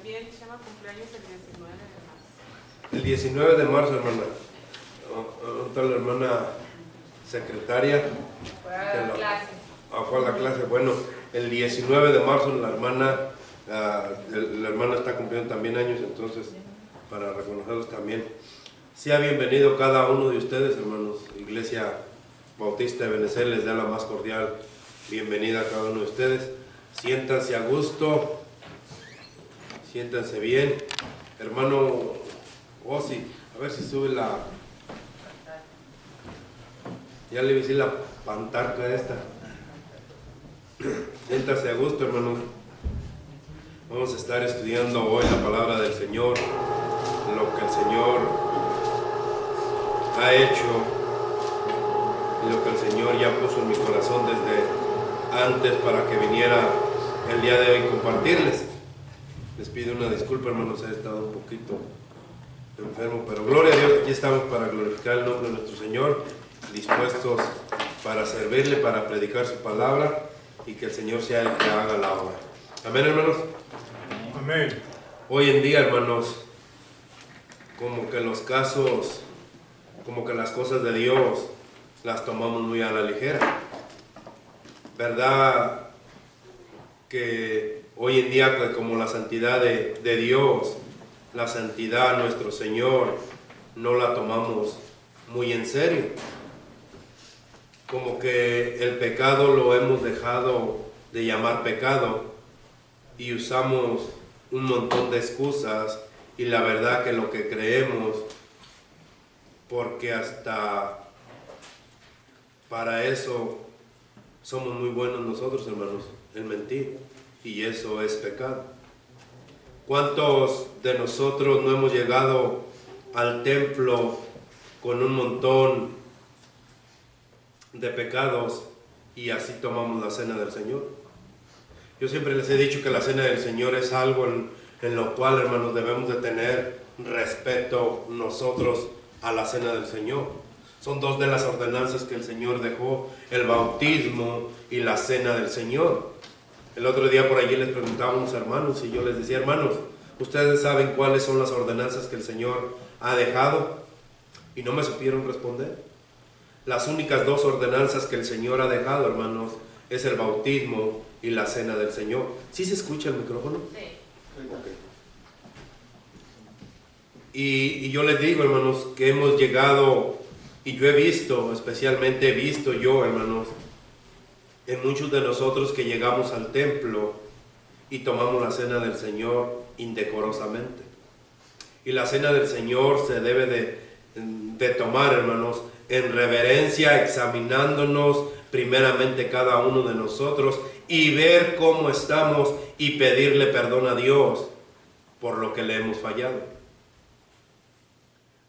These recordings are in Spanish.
también se llama cumpleaños el 19 de marzo. El 19 de marzo, hermana. ¿Dónde está la hermana secretaria? Fue a la clase. Fue a la clase. Bueno, el 19 de marzo la hermana está cumpliendo también años, entonces para reconocerlos también. Sea bienvenido cada uno de ustedes, hermanos. Iglesia Bautista de Benecer les da la más cordial bienvenida a cada uno de ustedes. Siéntanse a gusto, siéntanse bien. Hermano Osi, a ver si sube la... Ya le visité la pantarca esta. Siéntanse a gusto, hermanos. Vamos a estar estudiando hoy la palabra del Señor, lo que el Señor ha hecho y lo que el Señor ya puso en mi corazón desde antes para que viniera el día de hoy compartirles. Les pido una disculpa, hermanos, he estado un poquito enfermo, pero gloria a Dios, aquí estamos para glorificar el nombre de nuestro Señor, dispuestos para servirle, para predicar su palabra y que el Señor sea el que haga la obra. Amén, hermanos. Amén. Hoy en día, hermanos, como que los casos, como que las cosas de Dios las tomamos muy a la ligera. ¿Verdad que hoy en día, pues, como la santidad de Dios, la santidad de nuestro Señor, no la tomamos muy en serio? Como que el pecado lo hemos dejado de llamar pecado y usamos un montón de excusas, y la verdad que lo que creemos, porque hasta para eso somos muy buenos nosotros, hermanos, en mentir, y eso es pecado. ¿Cuántos de nosotros no hemos llegado al templo con un montón de pecados y así tomamos la cena del Señor? Yo siempre les he dicho que la cena del Señor es algo en lo cual, hermanos, debemos de tener respeto nosotros a la cena del Señor. Son dos de las ordenanzas que el Señor dejó, el bautismo y la cena del Señor. El otro día por allí les preguntaba a unos hermanos y yo les decía: hermanos, ¿ustedes saben cuáles son las ordenanzas que el Señor ha dejado? Y no me supieron responder. Las únicas dos ordenanzas que el Señor ha dejado, hermanos, es el bautismo y la cena del Señor. ¿Sí se escucha el micrófono? Sí. Okay. Y yo les digo, hermanos, que hemos llegado, y yo he visto, especialmente he visto yo, hermanos, en muchos de nosotros que llegamos al templo y tomamos la cena del Señor indecorosamente. Y la cena del Señor se debe de tomar, hermanos, en reverencia, examinándonos primeramente cada uno de nosotros y ver cómo estamos y pedirle perdón a Dios por lo que le hemos fallado.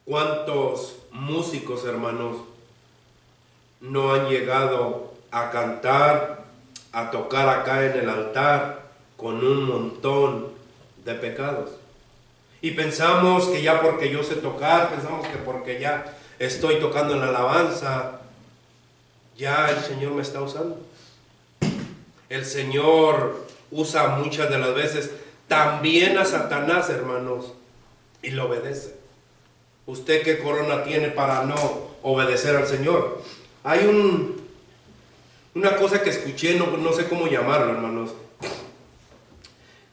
¿Cuántos músicos, hermanos, no han llegado a cantar, a tocar acá en el altar con un montón de pecados? Y pensamos que ya porque yo sé tocar, pensamos que porque ya estoy tocando en la alabanza, ya el Señor me está usando. El Señor usa muchas de las veces también a Satanás, hermanos, y lo obedece. ¿Usted qué corona tiene para no obedecer al Señor? Hay una cosa que escuché, no sé cómo llamarlo, hermanos.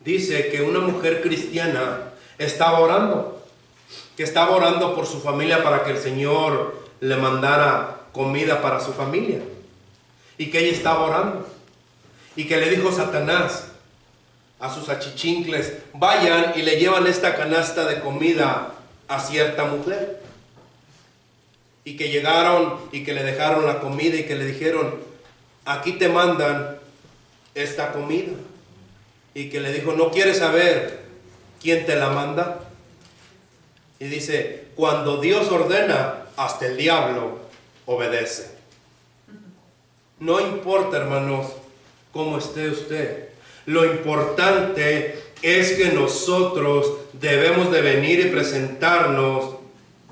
Dice que una mujer cristiana estaba orando, que estaba orando por su familia para que el Señor le mandara comida para su familia, y que ella estaba orando, y que le dijo Satanás a sus achichincles: vayan y le llevan esta canasta de comida a cierta mujer. Y que llegaron y que le dejaron la comida y que le dijeron: aquí te mandan esta comida. Y que le dijo: ¿no quieres saber quién te la manda? Y dice: cuando Dios ordena, hasta el diablo obedece. No importa, hermanos, cómo esté usted. Lo importante es que nosotros debemos de venir y presentarnos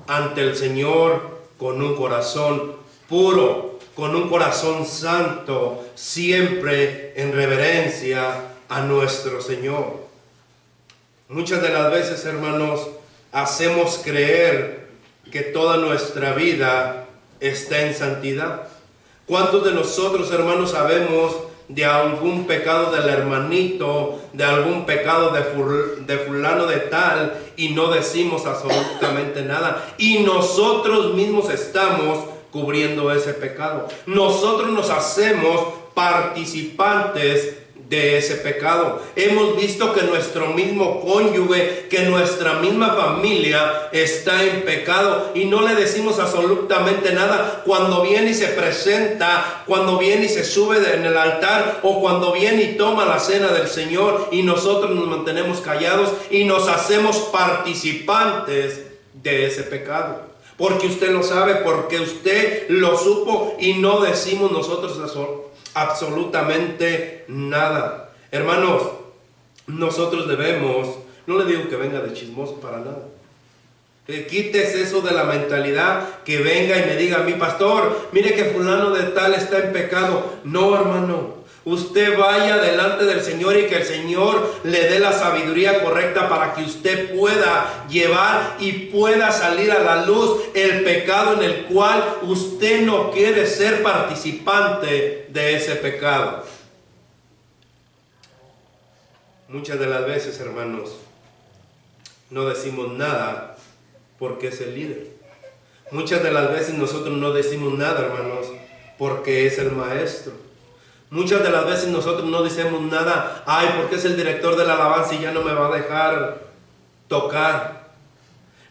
ante el Señor con un corazón puro, con un corazón santo, siempre en reverencia a nuestro Señor. Muchas de las veces, hermanos, hacemos creer que toda nuestra vida está en santidad. ¿Cuántos de nosotros, hermanos, sabemos de algún pecado del hermanito, de algún pecado de fulano de tal, y no decimos absolutamente nada? Y nosotros mismos estamos cubriendo ese pecado. Nosotros nos hacemos participantes de ese pecado. Hemos visto que nuestro mismo cónyuge, que nuestra misma familia está en pecado y no le decimos absolutamente nada. Cuando viene y se presenta, cuando viene y se sube en el altar, o cuando viene y toma la cena del Señor, y nosotros nos mantenemos callados y nos hacemos participantes de ese pecado. Porque usted lo sabe, porque usted lo supo, y no decimos nosotros absolutamente nada. Hermanos, nosotros debemos, no le digo que venga de chismoso para nada, quítese eso de la mentalidad que venga y me diga a mi pastor, mire que fulano de tal está en pecado. No, hermano, usted vaya delante del Señor y que el Señor le dé la sabiduría correcta para que usted pueda llevar y pueda salir a la luz el pecado en el cual usted no quiere ser participante de ese pecado. Muchas de las veces, hermanos, no decimos nada porque es el líder. Muchas de las veces nosotros no decimos nada, hermanos, porque es el maestro. Muchas de las veces nosotros no decimos nada, ay, porque es el director de la alabanza y ya no me va a dejar tocar.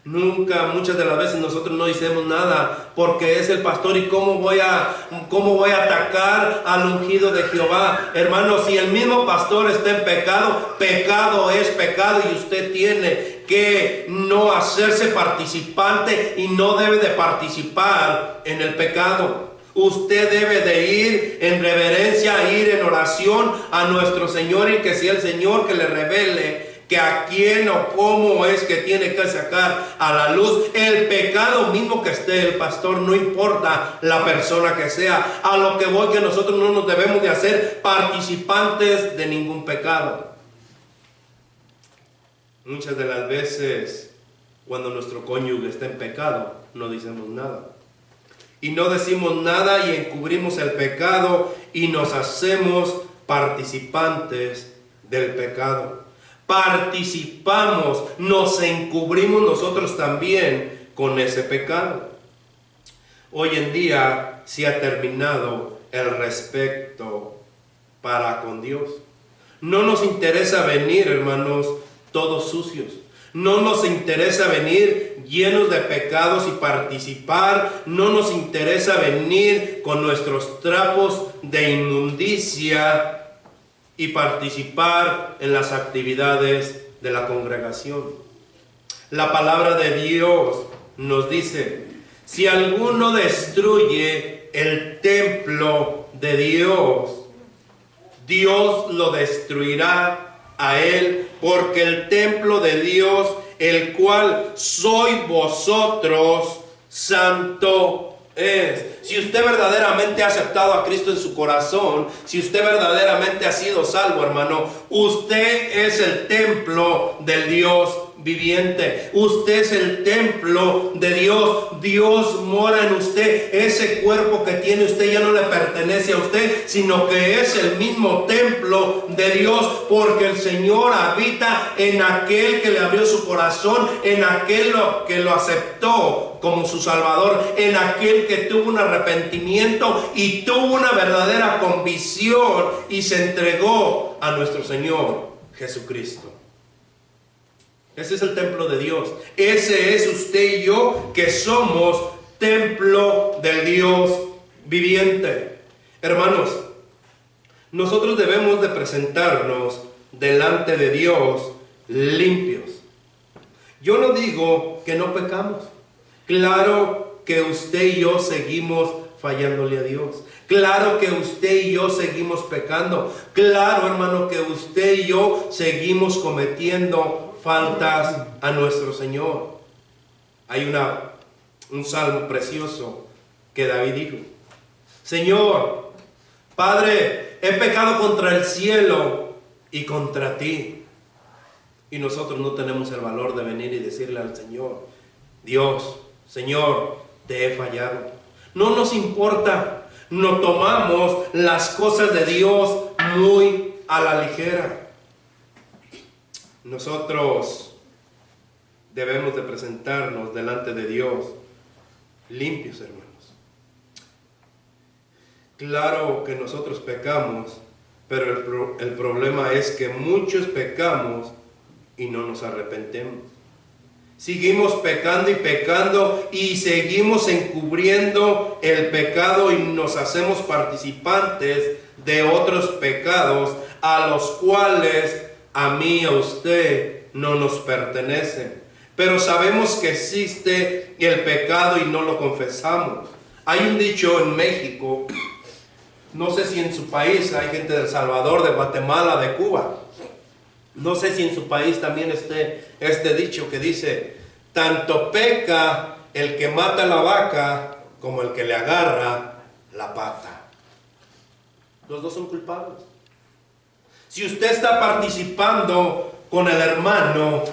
Muchas de las veces nosotros no decimos nada, porque es el pastor y cómo voy a atacar al ungido de Jehová. Hermanos, si el mismo pastor está en pecado, pecado es pecado, y usted tiene que no hacerse participante y no debe de participar en el pecado. Usted debe de ir en reverencia, ir en oración a nuestro Señor, y que sea el Señor que le revele que a quién o cómo es que tiene que sacar a la luz el pecado mismo que esté el pastor, no importa la persona que sea. A lo que voy, que nosotros no nos debemos de hacer participantes de ningún pecado. Muchas de las veces, cuando nuestro cónyuge está en pecado, no decimos nada. Y no decimos nada y encubrimos el pecado y nos hacemos participantes del pecado. Participamos, nos encubrimos nosotros también con ese pecado. Hoy en día se ha terminado el respeto para con Dios. No nos interesa venir, hermanos, todos sucios. No nos interesa venir llenos de pecados y participar. No nos interesa venir con nuestros trapos de inmundicia y participar en las actividades de la congregación. La palabra de Dios nos dice: si alguno destruye el templo de Dios, Dios lo destruirá a él, porque el templo de Dios, el cual sois vosotros, santo es. Si usted verdaderamente ha aceptado a Cristo en su corazón, si usted verdaderamente ha sido salvo, hermano, usted es el templo del Dios viviente. Usted es el templo de Dios. Dios mora en usted. Ese cuerpo que tiene usted ya no le pertenece a usted, sino que es el mismo templo de Dios, porque el Señor habita en aquel que le abrió su corazón, en aquel que lo aceptó como su Salvador, en aquel que tuvo un arrepentimiento y tuvo una verdadera convicción y se entregó a nuestro Señor Jesucristo. Ese es el templo de Dios. Ese es usted y yo, que somos templo del Dios viviente. Hermanos, nosotros debemos de presentarnos delante de Dios limpios. Yo no digo que no pecamos. Claro que usted y yo seguimos fallándole a Dios. Claro que usted y yo seguimos pecando. Claro, hermano, que usted y yo seguimos cometiendo faltas a nuestro Señor. Hay un salmo precioso que David dijo: Señor, Padre, he pecado contra el cielo y contra ti. Y nosotros no tenemos el valor de venir y decirle al Señor: Dios, Señor, te he fallado. No nos importa, no tomamos las cosas de Dios muy a la ligera. Nosotros debemos de presentarnos delante de Dios limpios, hermanos. Claro que nosotros pecamos, pero el problema es que muchos pecamos y no nos arrepentimos. Seguimos pecando y pecando y seguimos encubriendo el pecado y nos hacemos participantes de otros pecados a los cuales a mí y a usted no nos pertenecen. Pero sabemos que existe el pecado y no lo confesamos. Hay un dicho en México, no sé si en su país hay gente de El Salvador, de Guatemala, de Cuba. No sé si en su país también esté este dicho que dice: tanto peca el que mata la vaca como el que le agarra la pata. Los dos son culpables. Si usted está participando con el hermano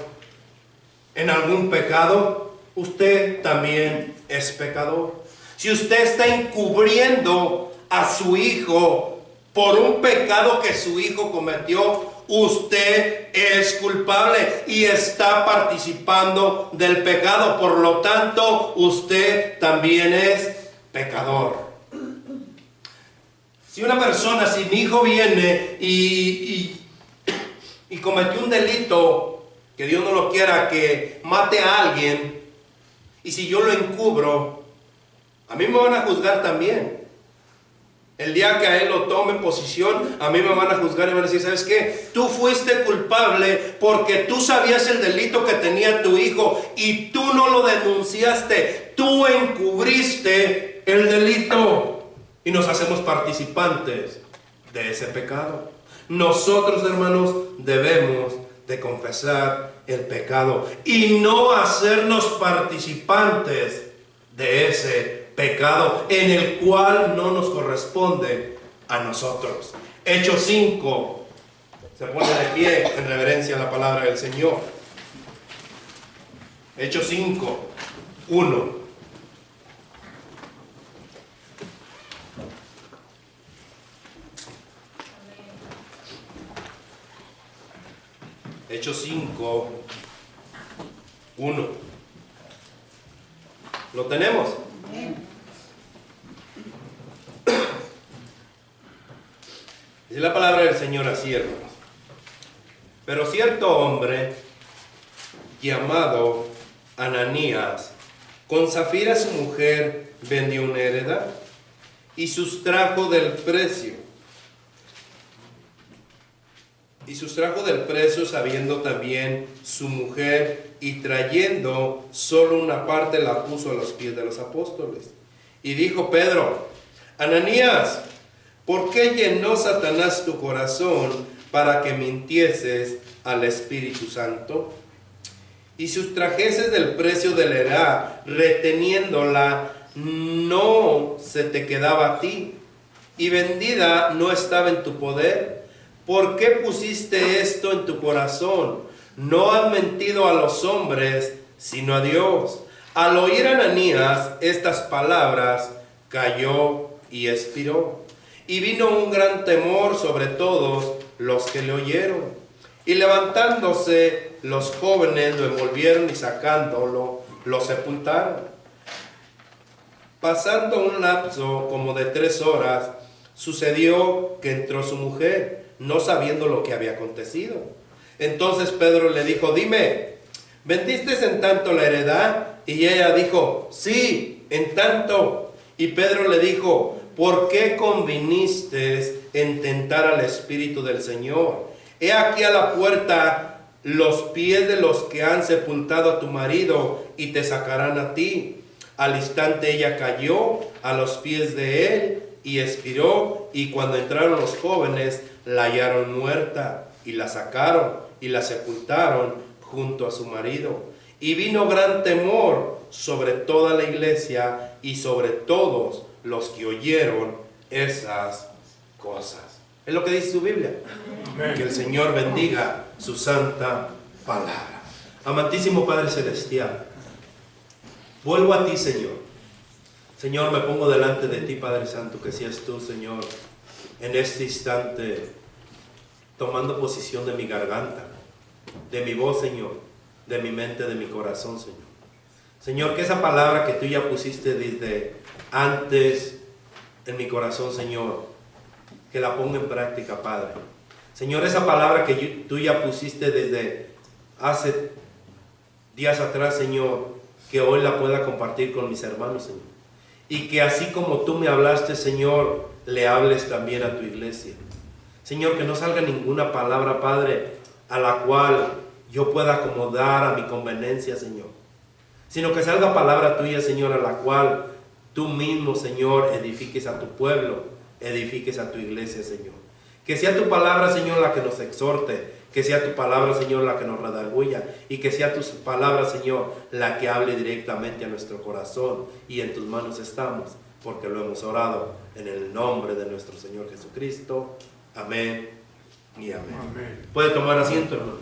en algún pecado, usted también es pecador. Si usted está encubriendo a su hijo por un pecado que su hijo cometió, usted es culpable y está participando del pecado. Por lo tanto, usted también es pecador. Si una persona, si mi hijo viene y cometió un delito, que Dios no lo quiera, que mate a alguien, y si yo lo encubro, a mí me van a juzgar también. El día que a él lo tome en posición, a mí me van a juzgar y van a decir: ¿sabes qué? Tú fuiste culpable porque tú sabías el delito que tenía tu hijo y tú no lo denunciaste. Tú encubriste el delito. Y nos hacemos participantes de ese pecado. Nosotros, hermanos, debemos de confesar el pecado y no hacernos participantes de ese pecado en el cual no nos corresponde a nosotros. Hechos 5. Se pone de pie en reverencia a la palabra del Señor. Hechos 5, 1. Hechos 5, 1. ¿Lo tenemos? Dice la palabra del Señor así, hermanos. Pero cierto hombre llamado Ananías, con Zafira su mujer, vendió una heredad y sustrajo del precio. Sabiendo también su mujer, y trayendo solo una parte la puso a los pies de los apóstoles. Y dijo Pedro: Ananías, ¿por qué llenó Satanás tu corazón para que mintieses al Espíritu Santo? Y sustrajeses del precio de la heredad, reteniéndola, no se te quedaba a ti, y vendida no estaba en tu poder. ¿Por qué pusiste esto en tu corazón? No has mentido a los hombres, sino a Dios. Al oír Ananías estas palabras, cayó y expiró. Y vino un gran temor sobre todos los que le oyeron. Y levantándose los jóvenes lo envolvieron y sacándolo, lo sepultaron. Pasando un lapso como de 3 horas, sucedió que entró su mujer, no sabiendo lo que había acontecido. Entonces Pedro le dijo: dime, ¿vendiste en tanto la heredad? Y ella dijo: sí, en tanto. Y Pedro le dijo: ¿por qué conviniste en tentar al Espíritu del Señor? He aquí a la puerta los pies de los que han sepultado a tu marido y te sacarán a ti. Al instante ella cayó a los pies de él y expiró, y cuando entraron los jóvenes la hallaron muerta y la sacaron y la sepultaron junto a su marido. Y vino gran temor sobre toda la iglesia y sobre todos los que oyeron esas cosas. Es lo que dice su Biblia. Amén. Que el Señor bendiga su santa palabra. Amantísimo Padre Celestial, vuelvo a ti, Señor. Señor, me pongo delante de ti, Padre Santo, que seas tú, Señor, en este instante, tomando posición de mi garganta, de mi voz, Señor, de mi mente, de mi corazón, Señor. Señor, que esa palabra que tú ya pusiste desde antes en mi corazón, Señor, que la ponga en práctica, Padre. Señor, esa palabra que tú ya pusiste desde hace días atrás, Señor, que hoy la pueda compartir con mis hermanos, Señor. Y que así como tú me hablaste, Señor, le hables también a tu iglesia. Señor, que no salga ninguna palabra, Padre, a la cual yo pueda acomodar a mi conveniencia, Señor. Sino que salga palabra tuya, Señor, a la cual tú mismo, Señor, edifiques a tu pueblo, edifiques a tu iglesia, Señor. Que sea tu palabra, Señor, la que nos exhorte. Que sea tu palabra, Señor, la que nos redarguya. Y que sea tu palabra, Señor, la que hable directamente a nuestro corazón. Y en tus manos estamos, porque lo hemos orado en el nombre de nuestro Señor Jesucristo. Amén y amén. Amén. Puede tomar asiento, hermano.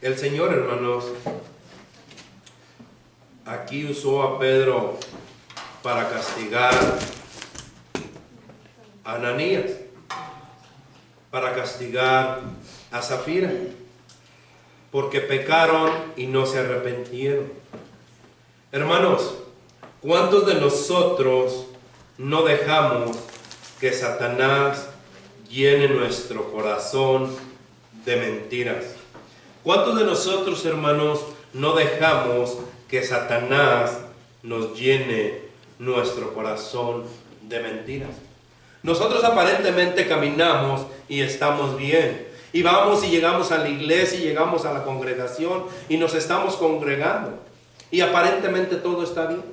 El Señor, hermanos, aquí usó a Pedro para castigar a Ananías, para castigar a Zafira, porque pecaron y no se arrepintieron. Hermanos, ¿cuántos de nosotros no dejamos que Satanás llene nuestro corazón de mentiras? ¿Cuántos de nosotros, hermanos, no dejamos que Satanás nos llene nuestro corazón de mentiras? Nosotros aparentemente caminamos y estamos bien. Y vamos y llegamos a la iglesia y llegamos a la congregación y nos estamos congregando. Y aparentemente todo está bien.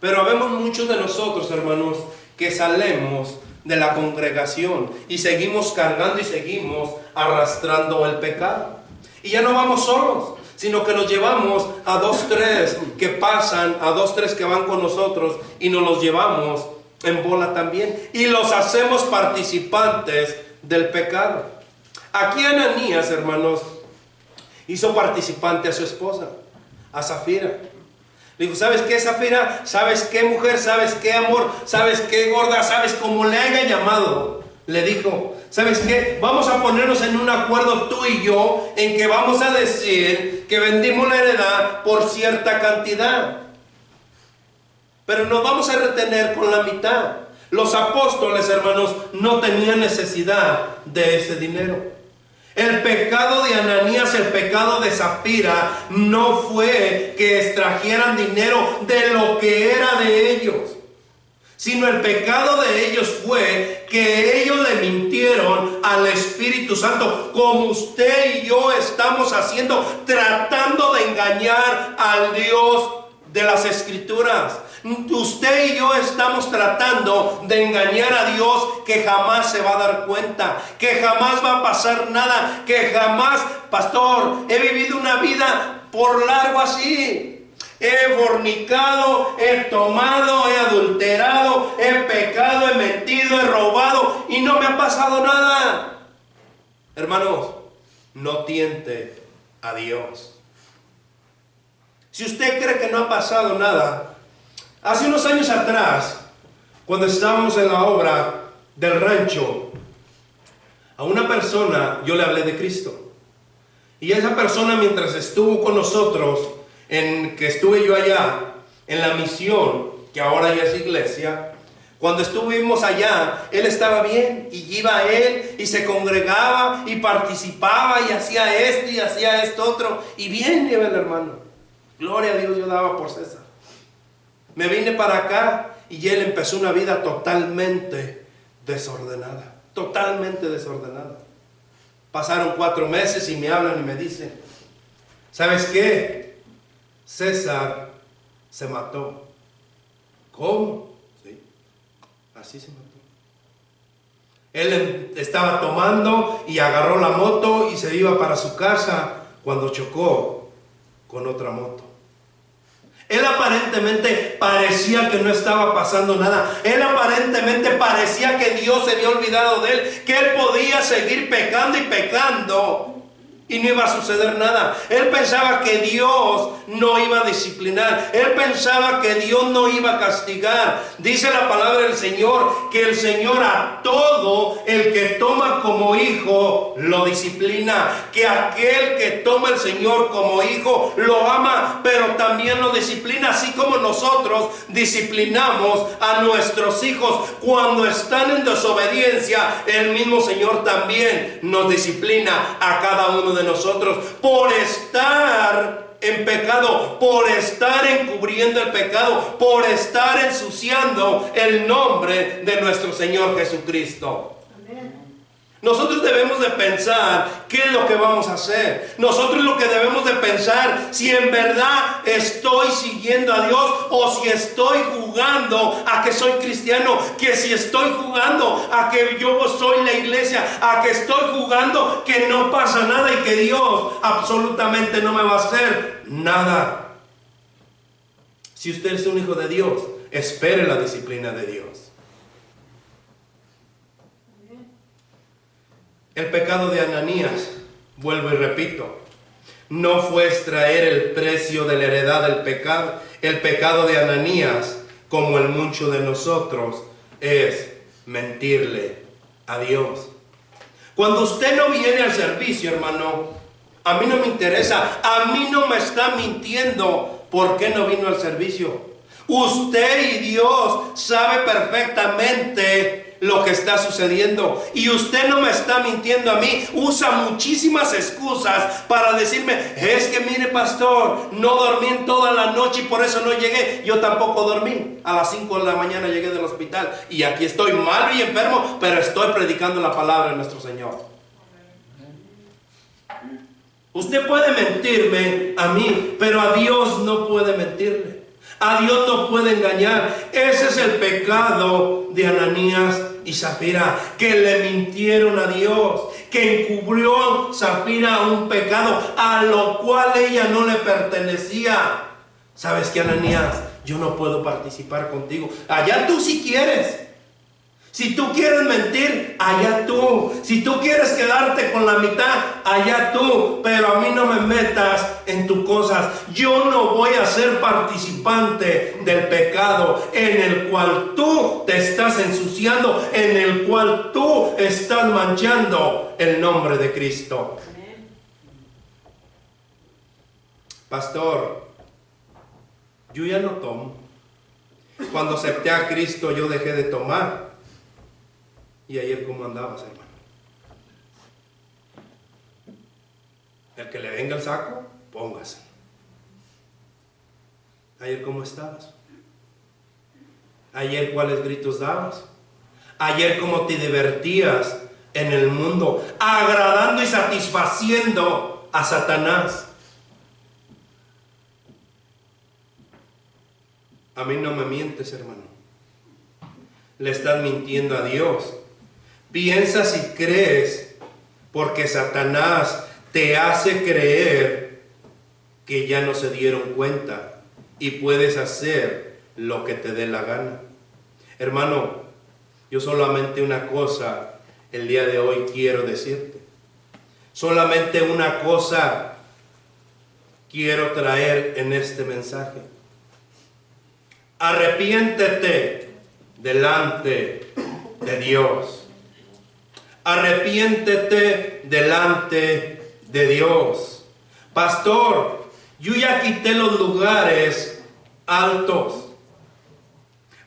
Pero vemos muchos de nosotros, hermanos, que salimos de la congregación y seguimos cargando y seguimos arrastrando el pecado. Y ya no vamos solos, sino que nos llevamos a 2, 3 que pasan, a 2, 3 que van con nosotros y nos los llevamos en bola también. Y los hacemos participantes del pecado. Aquí Ananías, hermanos, hizo participante a su esposa, a Zafira. Le dijo, ¿sabes qué, Zafira? ¿Sabes qué, mujer? ¿Sabes qué, amor? ¿Sabes qué, gorda? ¿Sabes cómo le haya llamado? Le dijo, ¿sabes qué? Vamos a ponernos en un acuerdo tú y yo en que vamos a decir que vendimos la heredad por cierta cantidad. Pero nos vamos a retener con la mitad. Los apóstoles, hermanos, no tenían necesidad de ese dinero. El pecado de Ananías, el pecado de Zafira, no fue que extrajeran dinero de lo que era de ellos, sino el pecado de ellos fue que ellos le mintieron al Espíritu Santo, como usted y yo estamos haciendo, tratando de engañar al Dios de las Escrituras. Usted y yo estamos tratando de engañar a Dios, que jamás se va a dar cuenta, que jamás va a pasar nada, que jamás, pastor, he vivido una vida por largo así. He fornicado, he tomado, he adulterado, he pecado, he mentido, he robado y no me ha pasado nada. Hermanos, no tiente a Dios. Si usted cree que no ha pasado nada, hace unos años atrás, cuando estábamos en la obra del rancho, a una persona yo le hablé de Cristo. Y esa persona, mientras estuvo con nosotros, que estuve yo allá, en la misión, que ahora ya es iglesia, cuando estuvimos allá, él estaba bien, y iba a él, y se congregaba, y participaba, y hacía esto, y hacía esto otro, y bien iba el hermano. Gloria a Dios, yo daba por César. Me vine para acá y él empezó una vida totalmente desordenada. Totalmente desordenada. Pasaron 4 meses y me hablan y me dicen, ¿sabes qué? César se mató. ¿Cómo? Sí, así se mató. Él estaba tomando y agarró la moto y se iba para su casa cuando chocó con otra moto. Él aparentemente parecía que no estaba pasando nada. Él aparentemente parecía que Dios se había olvidado de él, que él podía seguir pecando y pecando y no iba a suceder nada. Él pensaba que Dios no iba a disciplinar. Él pensaba que Dios no iba a castigar. Dice la palabra del Señor que el Señor a todo el que toma como hijo lo disciplina. Que aquel que toma el Señor como hijo lo ama, pero también lo disciplina. Así como nosotros disciplinamos a nuestros hijos cuando están en desobediencia, el mismo Señor también nos disciplina a cada uno de nosotros por estar en pecado, por estar encubriendo el pecado, por estar ensuciando el nombre de nuestro Señor Jesucristo. Nosotros debemos de pensar qué es lo que vamos a hacer. Nosotros lo que debemos de pensar si en verdad estoy siguiendo a Dios o si estoy jugando a que soy cristiano, que si estoy jugando a que yo soy la iglesia, a que estoy jugando que no pasa nada y que Dios absolutamente no me va a hacer nada. Si usted es un hijo de Dios, espere la disciplina de Dios. El pecado de Ananías, vuelvo y repito, no fue extraer el precio de la heredad del pecado. El pecado de Ananías, como el mucho de nosotros, es mentirle a Dios. Cuando usted no viene al servicio, hermano, a mí no me interesa, a mí no me está mintiendo. ¿Por qué no vino al servicio? Usted y Dios sabe perfectamente lo que está sucediendo y usted no me está mintiendo a mí. Usa muchísimas excusas para decirme: es que mire, pastor, no dormí en toda la noche y por eso no llegué. Yo tampoco dormí. A las 5 de la mañana llegué del hospital y aquí estoy malo y enfermo, pero estoy predicando la palabra de nuestro Señor. Usted puede mentirme a mí, pero a Dios no puede mentirle. A Dios no puede engañar. Ese es el pecado de Ananías y Zafira, que le mintieron a Dios, que encubrió Zafira un pecado a lo cual ella no le pertenecía. ¿Sabes qué, Ananías? Yo no puedo participar contigo. Allá tú si quieres. Si tú quieres mentir, allá tú. Si tú quieres quedarte con la mitad, allá tú. Pero a mí no me metas en tus cosas. Yo no voy a ser participante del pecado en el cual tú te estás ensuciando, en el cual tú estás manchando el nombre de Cristo. Pastor, yo ya no tomo. Cuando acepté a Cristo, yo dejé de tomar. ¿Y ayer cómo andabas, hermano? El que le venga el saco, póngase. Ayer cómo estabas. Ayer cuáles gritos dabas. Ayer cómo te divertías en el mundo, agradando y satisfaciendo a Satanás. A mí no me mientes, hermano. Le estás mintiendo a Dios. Piensas y crees porque Satanás te hace creer que ya no se dieron cuenta y puedes hacer lo que te dé la gana. Hermano, yo solamente una cosa el día de hoy quiero decirte. Solamente una cosa quiero traer en este mensaje. Arrepiéntete delante de Dios. Arrepiéntete delante de Dios. Pastor, yo ya quité los lugares altos.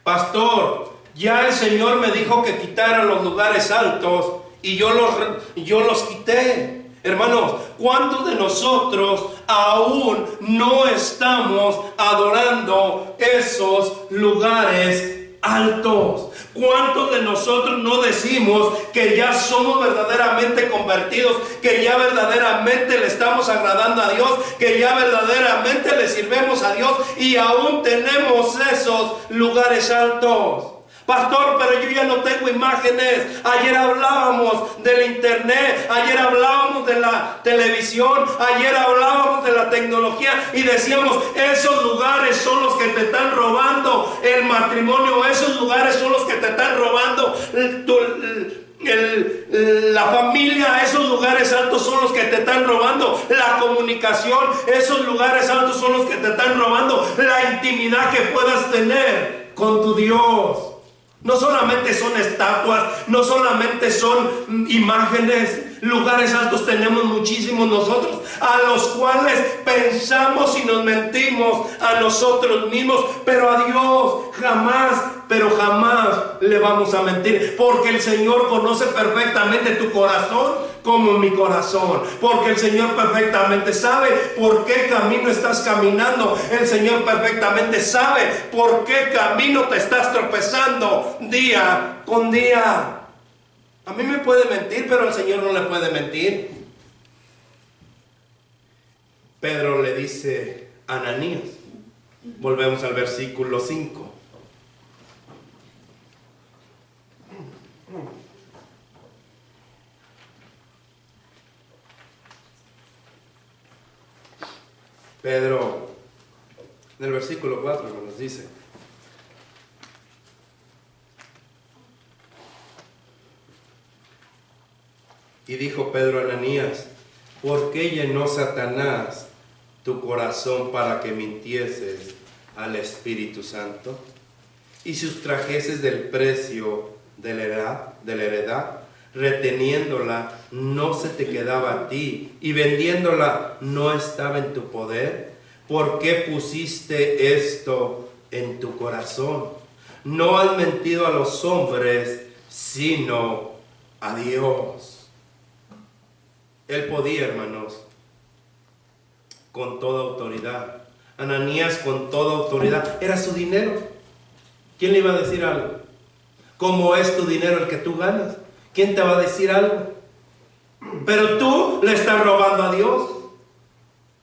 Pastor, ya el Señor me dijo que quitara los lugares altos y yo los quité. Hermanos, ¿cuántos de nosotros aún no estamos adorando esos lugares altos? ¿Cuántos de nosotros no decimos que ya somos verdaderamente convertidos, que ya verdaderamente le estamos agradando a Dios, que ya verdaderamente le sirvemos a Dios y aún tenemos esos lugares altos? Pastor, pero yo ya no tengo imágenes. Ayer hablábamos del internet, ayer hablábamos de la televisión, ayer hablábamos de la tecnología y decíamos, esos lugares son los que te están robando el matrimonio, esos lugares son los que te están robando la familia, esos lugares altos son los que te están robando la comunicación, esos lugares altos son los que te están robando la intimidad que puedas tener con tu Dios. No solamente son estatuas, no solamente son imágenes. Lugares altos tenemos muchísimos nosotros, a los cuales pensamos y nos mentimos a nosotros mismos, pero a Dios jamás, pero jamás le vamos a mentir, porque el Señor conoce perfectamente tu corazón como mi corazón, porque el Señor perfectamente sabe por qué camino estás caminando, el Señor perfectamente sabe por qué camino te estás tropezando día con día. A mí me puede mentir, pero al Señor no le puede mentir. Pedro le dice a Ananías, volvemos al versículo 5. Pedro, en el versículo 4 nos dice: y dijo Pedro a Ananías, ¿por qué llenó Satanás tu corazón para que mintieses al Espíritu Santo y sustrajeses del precio de la heredad, reteniéndola no se te quedaba a ti y vendiéndola no estaba en tu poder? ¿Por qué pusiste esto en tu corazón? No has mentido a los hombres, sino a Dios. Él podía, hermanos, con toda autoridad. Ananías con toda autoridad. Era su dinero. ¿Quién le iba a decir algo? ¿Cómo es tu dinero el que tú ganas? ¿Quién te va a decir algo? Pero tú le estás robando a Dios,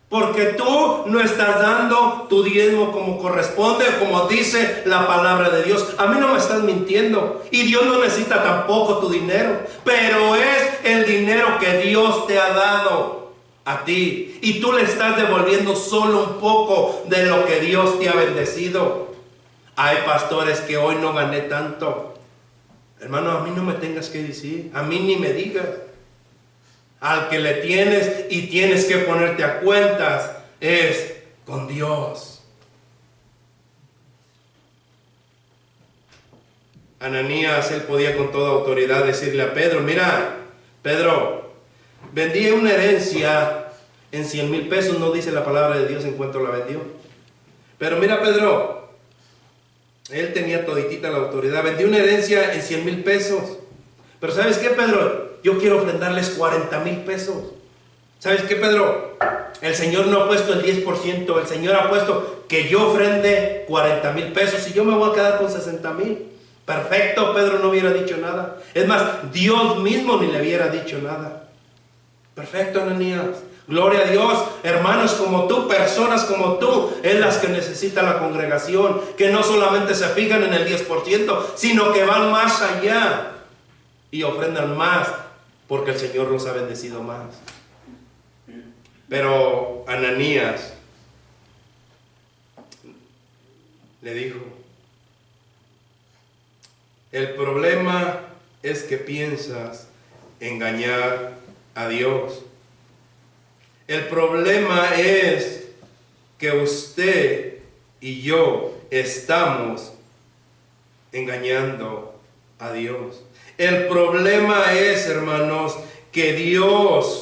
porque tú no estás dando tu diezmo como corresponde, como dice la palabra de Dios. A mí no me estás mintiendo, y Dios no necesita tampoco tu dinero, pero es el dinero que Dios te ha dado a ti, y tú le estás devolviendo solo un poco de lo que Dios te ha bendecido. Hay pastores que hoy no gané tanto. Hermano, a mí no me tengas que decir, a mí ni me digas. Al que le tienes y tienes que ponerte a cuentas es con Dios. Ananías, él podía con toda autoridad decirle a Pedro: mira, Pedro, vendí una herencia en 100,000 pesos, no dice la palabra de Dios en cuánto la vendió. Pero mira, Pedro, él tenía toditita la autoridad, vendí una herencia en 100,000 pesos. Pero ¿sabes qué, Pedro? Yo quiero ofrendarles 40,000 pesos. ¿Sabes qué, Pedro? El Señor no ha puesto el 10%, el Señor ha puesto que yo ofrende 40,000 pesos y yo me voy a quedar con 60,000. Perfecto, Pedro no hubiera dicho nada. Es más, Dios mismo ni le hubiera dicho nada. Perfecto, Ananías. Gloria a Dios. Hermanos como tú, personas como tú, es las que necesita la congregación, que no solamente se fijan en el 10%, sino que van más allá y ofrendan más, porque el Señor los ha bendecido más. Pero Ananías le dijo: el problema es que piensas engañar a Dios. El problema es que usted y yo estamos engañando a Dios. El problema es, hermanos, que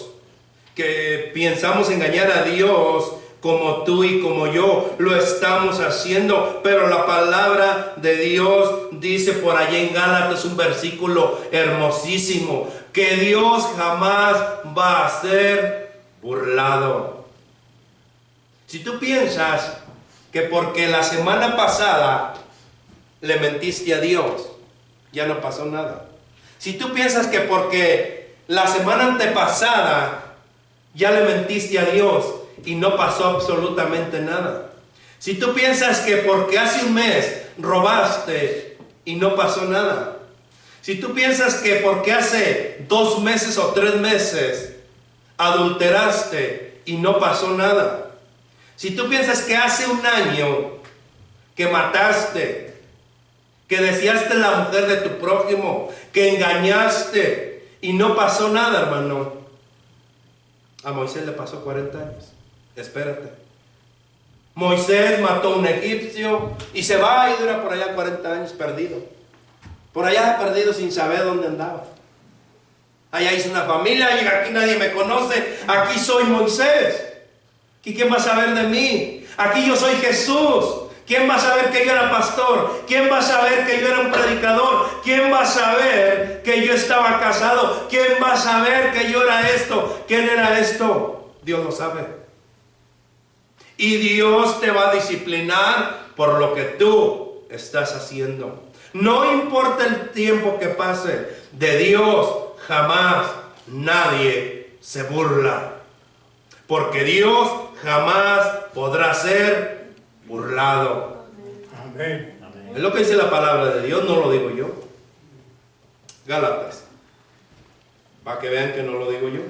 pensamos engañar a Dios como tú y como yo lo estamos haciendo, pero la palabra de Dios dice por allá en Gálatas un versículo hermosísimo, que Dios jamás va a ser burlado. Si tú piensas que porque la semana pasada le mentiste a Dios, ya no pasó nada. Si tú piensas que porque la semana antepasada ya le mentiste a Dios y no pasó absolutamente nada. Si tú piensas que porque hace un mes robaste y no pasó nada. Si tú piensas que porque hace 2 meses o 3 meses adulteraste y no pasó nada. Si tú piensas que hace 1 año que mataste, que deseaste la mujer de tu prójimo, que engañaste y no pasó nada, hermano. A Moisés le pasó 40 años. Espérate. Moisés mató a un egipcio y se va y dura por allá 40 años perdido. Por allá perdido sin saber dónde andaba. Allá hice una familia y aquí nadie me conoce. Aquí soy Moisés. ¿Y quién va a saber de mí? Aquí yo soy Jesús. ¿Quién va a saber que yo era pastor? ¿Quién va a saber que yo era un predicador? ¿Quién va a saber que yo estaba casado? ¿Quién va a saber que yo era esto? ¿Quién era esto? Dios lo sabe. Y Dios te va a disciplinar por lo que tú estás haciendo. No importa el tiempo que pase, de Dios jamás nadie se burla. Porque Dios jamás podrá ser burlado. Amén. Es lo que dice la palabra de Dios, no lo digo yo. Gálatas, para que vean que no lo digo yo.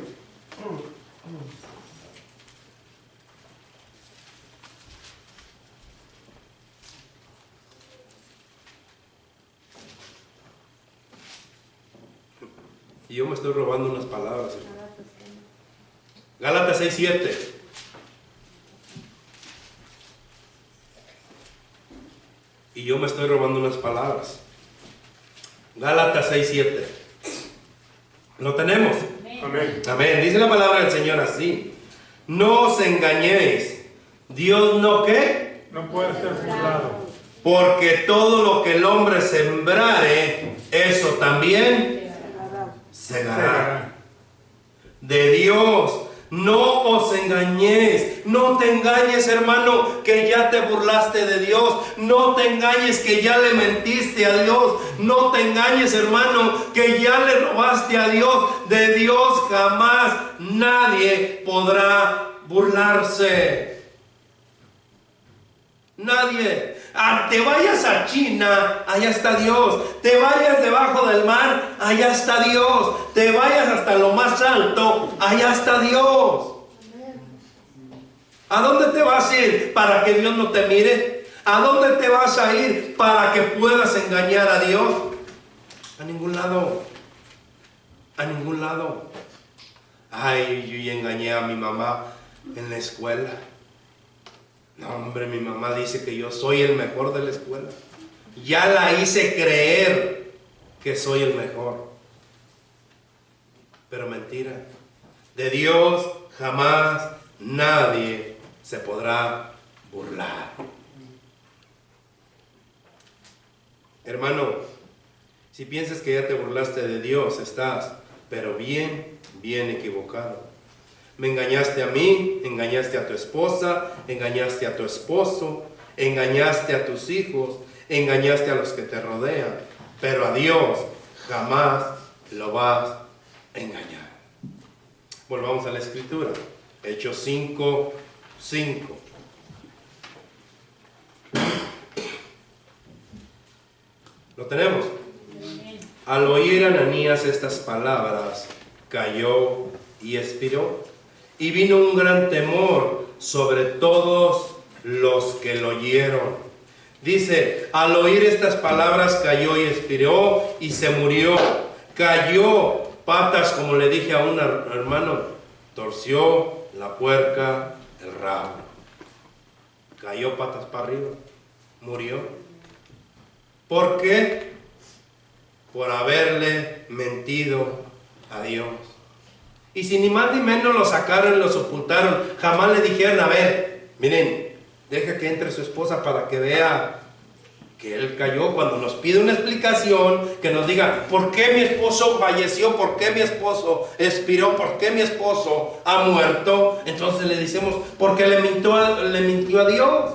Y yo me estoy robando unas palabras. Gálatas 6:7. Y yo me estoy robando unas palabras. Gálatas 6:7. ¿Lo tenemos? Amén. Amén. Dice la palabra del Señor así. No os engañéis. Dios no ¿qué? No puede ser burlado. Porque todo lo que el hombre sembrare, eso también segará. De Dios. No os engañéis. No te engañes, hermano, que ya te burlaste de Dios. No te engañes que ya le mentiste a Dios. No te engañes, hermano, que ya le robaste a Dios. De Dios jamás nadie podrá burlarse. Nadie. Te vayas a China, allá está Dios. Te vayas debajo del mar, allá está Dios. Te vayas hasta lo más alto, allá está Dios. ¿A dónde te vas a ir para que Dios no te mire? ¿A dónde te vas a ir para que puedas engañar a Dios? A ningún lado. A ningún lado. Ay, yo ya engañé a mi mamá en la escuela. No, hombre, mi mamá dice que yo soy el mejor de la escuela. Ya la hice creer que soy el mejor. Pero mentira. De Dios jamás nadie se podrá burlar. Hermano, si piensas que ya te burlaste de Dios, estás, pero bien equivocado. Me engañaste a mí, engañaste a tu esposa, engañaste a tu esposo, engañaste a tus hijos, engañaste a los que te rodean, pero a Dios jamás lo vas a engañar. Volvamos a la escritura, Hechos 5:5. ¿Lo tenemos? Al oír Ananías estas palabras, cayó y expiró. Y vino un gran temor sobre todos los que lo oyeron. Dice, al oír estas palabras cayó y expiró y se murió. Cayó patas, como le dije a un hermano, torció la puerca el rabo. Cayó patas para arriba, murió. ¿Por qué? Por haberle mentido a Dios. Y si ni más ni menos lo sacaron, lo sepultaron, jamás le dijeron, a ver, miren, deja que entre su esposa para que vea que él cayó. Cuando nos pide una explicación, que nos diga, ¿por qué mi esposo falleció? ¿Por qué mi esposo expiró? ¿Por qué mi esposo ha muerto? Entonces le decimos, porque le mintió a Dios.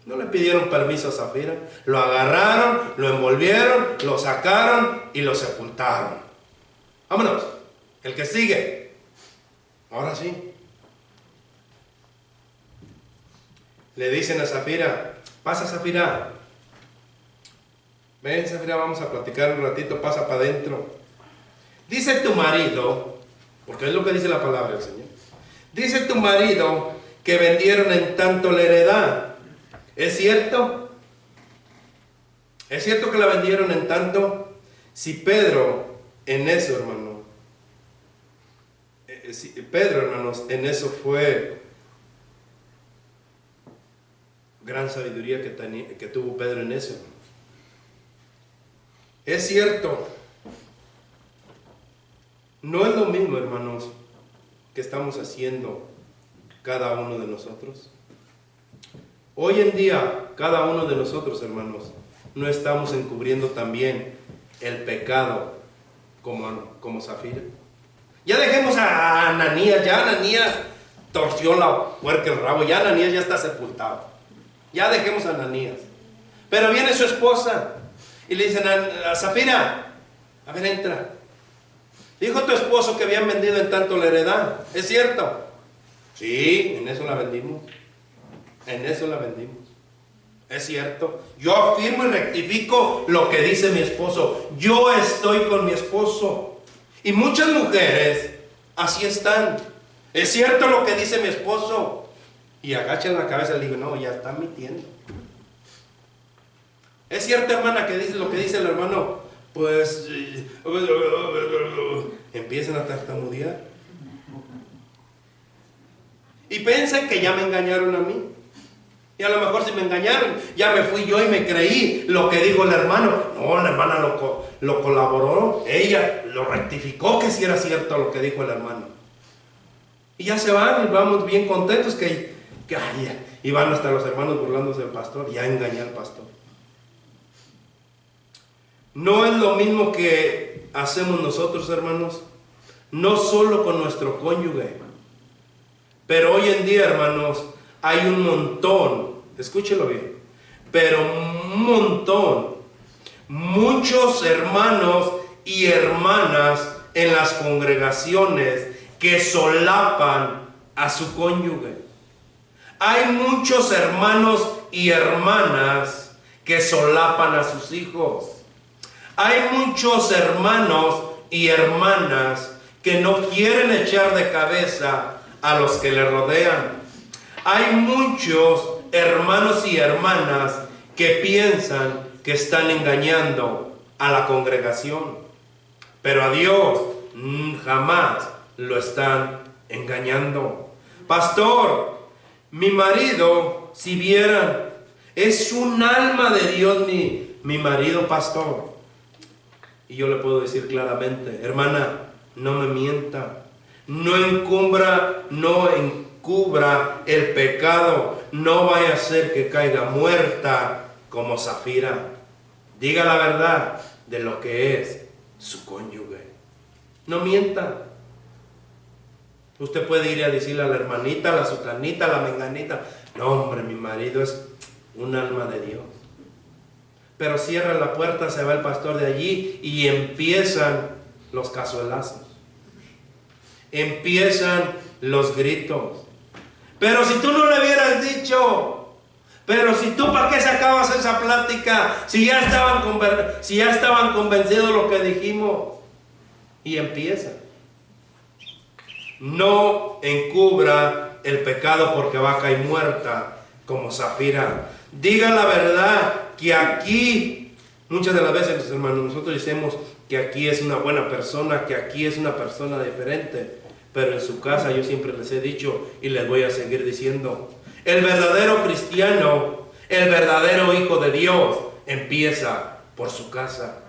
No le pidieron permiso a Zafira, lo agarraron, lo envolvieron, lo sacaron y lo sepultaron. Vámonos. El que sigue. Ahora sí. Le dicen a Zafira, pasa Zafira. Ven, Zafira, vamos a platicar un ratito, pasa para adentro. Dice tu marido, porque es lo que dice la palabra del Señor. Dice tu marido que vendieron en tanto la heredad. ¿Es cierto? ¿Es cierto que la vendieron en tanto? Si Pedro en eso, hermano, Pedro, hermanos, en eso fue gran sabiduría que tuvo Pedro en eso. Es cierto. No es lo mismo, hermanos, que estamos haciendo cada uno de nosotros. Hoy en día, cada uno de nosotros, hermanos, no estamos encubriendo también el pecado como Zafira. Ya dejemos a Ananías, ya Ananías torció la puerca el rabo, ya Ananías ya está sepultado. Ya dejemos a Ananías. Pero viene su esposa y le dicen a Zafira, a ver, entra. Dijo tu esposo que habían vendido en tanto la heredad. ¿Es cierto? Sí, en eso la vendimos. En eso la vendimos. Es cierto. Yo afirmo y rectifico lo que dice mi esposo. Yo estoy con mi esposo. Y muchas mujeres así están. Es cierto lo que dice mi esposo. Y agachan la cabeza y le digo, no, ya están mintiendo. Es cierto, hermana, que dice lo que dice el hermano. Pues empiezan a tartamudear. Y piensan que ya me engañaron a mí. Y a lo mejor si me engañaron, ya me fui yo y me creí lo que dijo el hermano. No, la hermana lo colaboró. Ella lo rectificó que sí era cierto lo que dijo el hermano. Y ya se van y vamos bien contentos y van hasta los hermanos burlándose del pastor. Ya engañé al pastor. No es lo mismo que hacemos nosotros, hermanos, no solo con nuestro cónyuge, pero hoy en día, hermanos, hay un montón, escúchelo bien, pero un montón, muchos hermanos y hermanas en las congregaciones que solapan a su cónyuge. Hay muchos hermanos y hermanas que solapan a sus hijos. Hay muchos hermanos y hermanas que no quieren echar de cabeza a los que le rodean. Hay muchos hermanos y hermanas que piensan que están engañando a la congregación, pero a Dios jamás lo están engañando. Pastor, mi marido, si vieran, es un alma de Dios mi marido, pastor. Y yo le puedo decir claramente, hermana, no me mienta, no encubra el pecado, no vaya a ser que caiga muerta como Zafira. Diga la verdad de lo que es su cónyuge. No mienta. Usted puede ir a decirle a la hermanita, a la sutanita, a la menganita, no hombre, mi marido es un alma de Dios. Pero cierra la puerta, se va el pastor de allí y empiezan los cazuelazos. Empiezan los gritos. Pero si tú no le hubieras dicho, pero si tú, ¿para qué sacabas esa plática? Si ya estaban convencidos de lo que dijimos. Y empiezan. No encubra el pecado porque va a caer muerta como Zafira. Diga la verdad que aquí, muchas de las veces, hermanos, nosotros decimos que aquí es una buena persona, que aquí es una persona diferente, pero en su casa yo siempre les he dicho y les voy a seguir diciendo, el verdadero cristiano, el verdadero hijo de Dios empieza por su casa.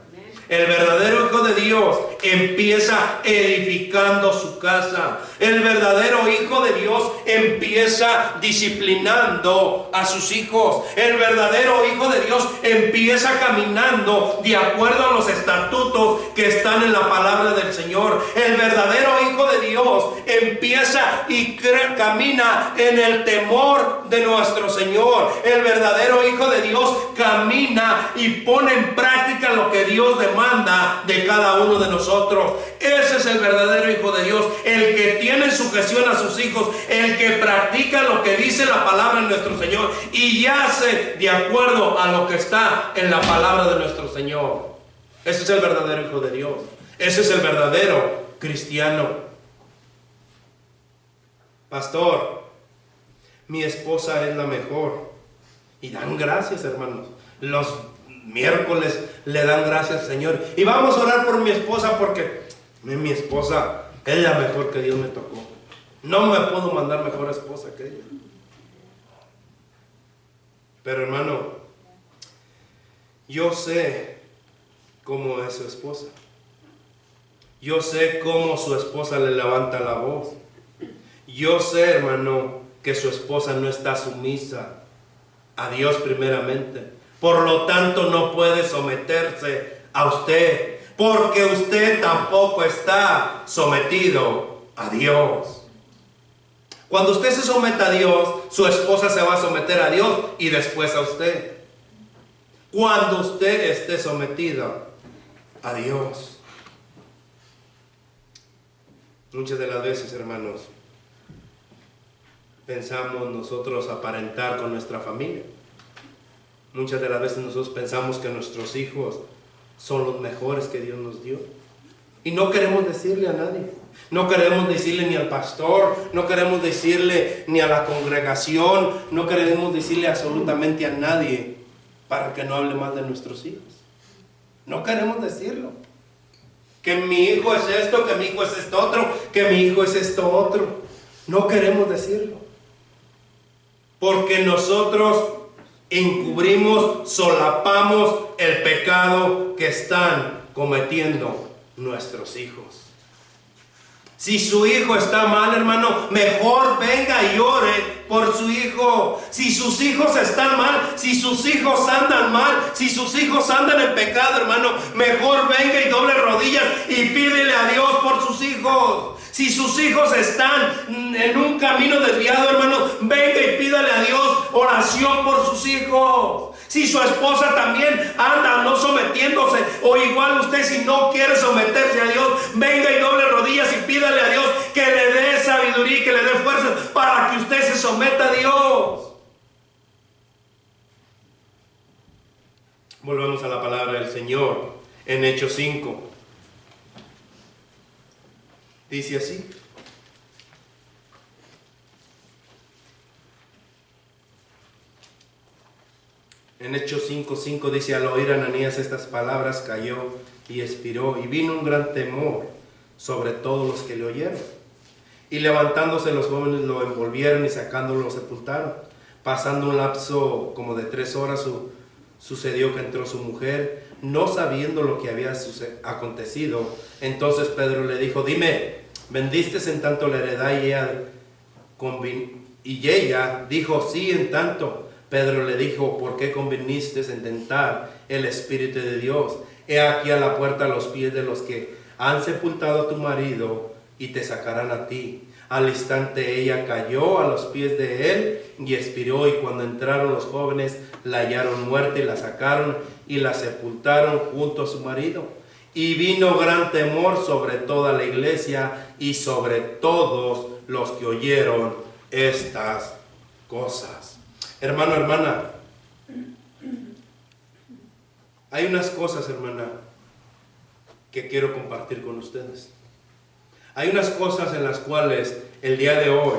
El verdadero hijo de Dios empieza edificando su casa. El verdadero hijo de Dios empieza disciplinando a sus hijos. El verdadero hijo de Dios empieza caminando de acuerdo a los estatutos que están en la palabra del Señor. El verdadero hijo de Dios empieza y camina en el temor de nuestro Señor. El verdadero hijo de Dios camina y pone en práctica lo que Dios demanda demanda de cada uno de nosotros. Ese es el verdadero hijo de Dios, el que tiene en sujeción a sus hijos, el que practica lo que dice la palabra de nuestro Señor y hace de acuerdo a lo que está en la palabra de nuestro Señor. Ese es el verdadero hijo de Dios. Ese es el verdadero cristiano. Pastor, mi esposa es la mejor. Y dan gracias, hermanos. Los miércoles le dan gracias al Señor. Y vamos a orar por mi esposa porque mi esposa es la mejor que Dios me tocó. No me puedo mandar mejor esposa que ella. Pero hermano, yo sé cómo es su esposa. Yo sé cómo su esposa le levanta la voz. Yo sé, hermano, que su esposa no está sumisa a Dios primeramente. Por lo tanto, no puede someterse a usted, porque usted tampoco está sometido a Dios. Cuando usted se someta a Dios, su esposa se va a someter a Dios y después a usted. Cuando usted esté sometido a Dios. Muchas de las veces, hermanos, pensamos nosotros aparentar con nuestra familia. Muchas de las veces nosotros pensamos que nuestros hijos son los mejores que Dios nos dio. Y no queremos decirle a nadie. No queremos decirle ni al pastor, no queremos decirle ni a la congregación, no queremos decirle absolutamente a nadie para que no hable mal de nuestros hijos. No queremos decirlo. Que mi hijo es esto, que mi hijo es esto otro, que mi hijo es esto otro. No queremos decirlo. Porque nosotros encubrimos, solapamos el pecado que están cometiendo nuestros hijos. Si su hijo está mal, hermano, mejor venga y ore por su hijo. Si sus hijos están mal, si sus hijos andan mal, si sus hijos andan en pecado, hermano, mejor venga y doble rodillas y pídele a Dios por sus hijos. Si sus hijos están en un camino desviado, hermano, venga y pídale a Dios oración por sus hijos. Si su esposa también anda no sometiéndose, o igual usted si no quiere someterse a Dios, venga y doble rodillas y pídale a Dios que le dé sabiduría y que le dé fuerza para que usted se someta a Dios. Volvemos a la palabra del Señor en Hechos 5. Dice así. En Hechos 5:5 dice: al oír Ananías estas palabras, cayó y expiró, y vino un gran temor sobre todos los que le oyeron. Y levantándose los jóvenes lo envolvieron y sacándolo lo sepultaron. Pasando un lapso como de 3 horas, sucedió que entró su mujer, no sabiendo lo que había acontecido. Entonces Pedro le dijo: dime, ¿vendiste en tanto la heredad? Y ella dijo: sí, en tanto. Pedro le dijo: ¿por qué conviniste en tentar el Espíritu de Dios? He aquí a la puerta a los pies de los que han sepultado a tu marido y te sacarán a ti. Al instante ella cayó a los pies de él y expiró, y cuando entraron los jóvenes la hallaron muerta y la sacaron y la sepultaron junto a su marido. Y vino gran temor sobre toda la iglesia y sobre todos los que oyeron estas cosas. Hermano, hermana, hay unas cosas, hermana, que quiero compartir con ustedes. Hay unas cosas en las cuales el día de hoy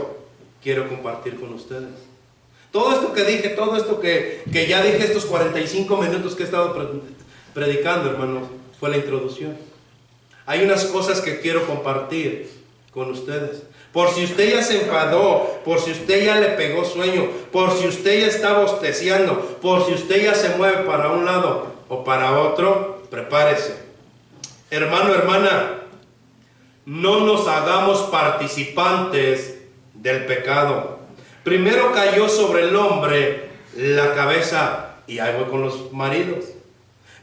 quiero compartir con ustedes. Todo esto que dije, todo esto que ya dije, estos 45 minutos que he estado predicando, hermanos, fue la introducción. Hay unas cosas que quiero compartir con ustedes. Por si usted ya se enfadó, por si usted ya le pegó sueño, por si usted ya está bosteciando, por si usted ya se mueve para un lado o para otro, prepárese. Hermano, hermana, no nos hagamos participantes del pecado. Primero cayó sobre el hombre la cabeza, y ahí voy con los maridos.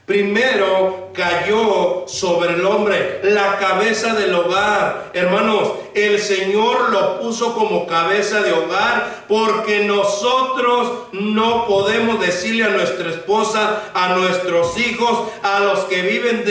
Primero cayó sobre el hombre, la cabeza del hogar. Hermanos, el Señor lo puso como cabeza de hogar porque nosotros no podemos decirle a nuestra esposa, a nuestros hijos, a los que viven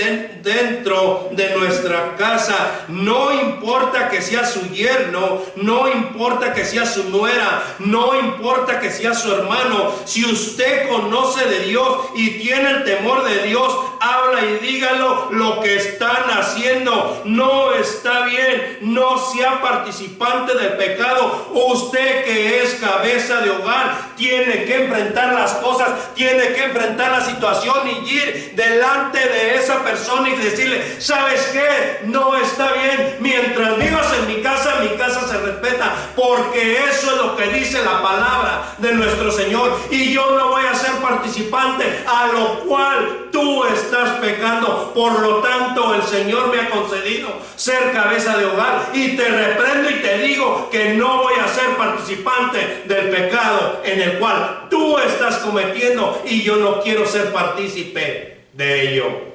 dentro de nuestra casa, no importa que sea su yerno, no importa que sea su nuera, no importa que sea su hermano, si usted conoce de Dios y tiene el temor de Dios, habla y dígalo, lo que están haciendo no está bien, no sea participante del pecado. Usted que es cabeza de hogar tiene que enfrentar las cosas, tiene que enfrentar la situación y ir delante de esa persona y decirle, ¿sabes qué? No está bien, mientras vivas en mi casa se respeta, porque eso es lo que dice la palabra de nuestro Señor, y yo no voy a ser participante a lo cual tú estás pecando. Por lo tanto, el Señor me ha concedido ser cabeza de hogar y te reprendo y te digo que no voy a ser participante del pecado en el cual tú estás cometiendo, y yo no quiero ser partícipe de ello.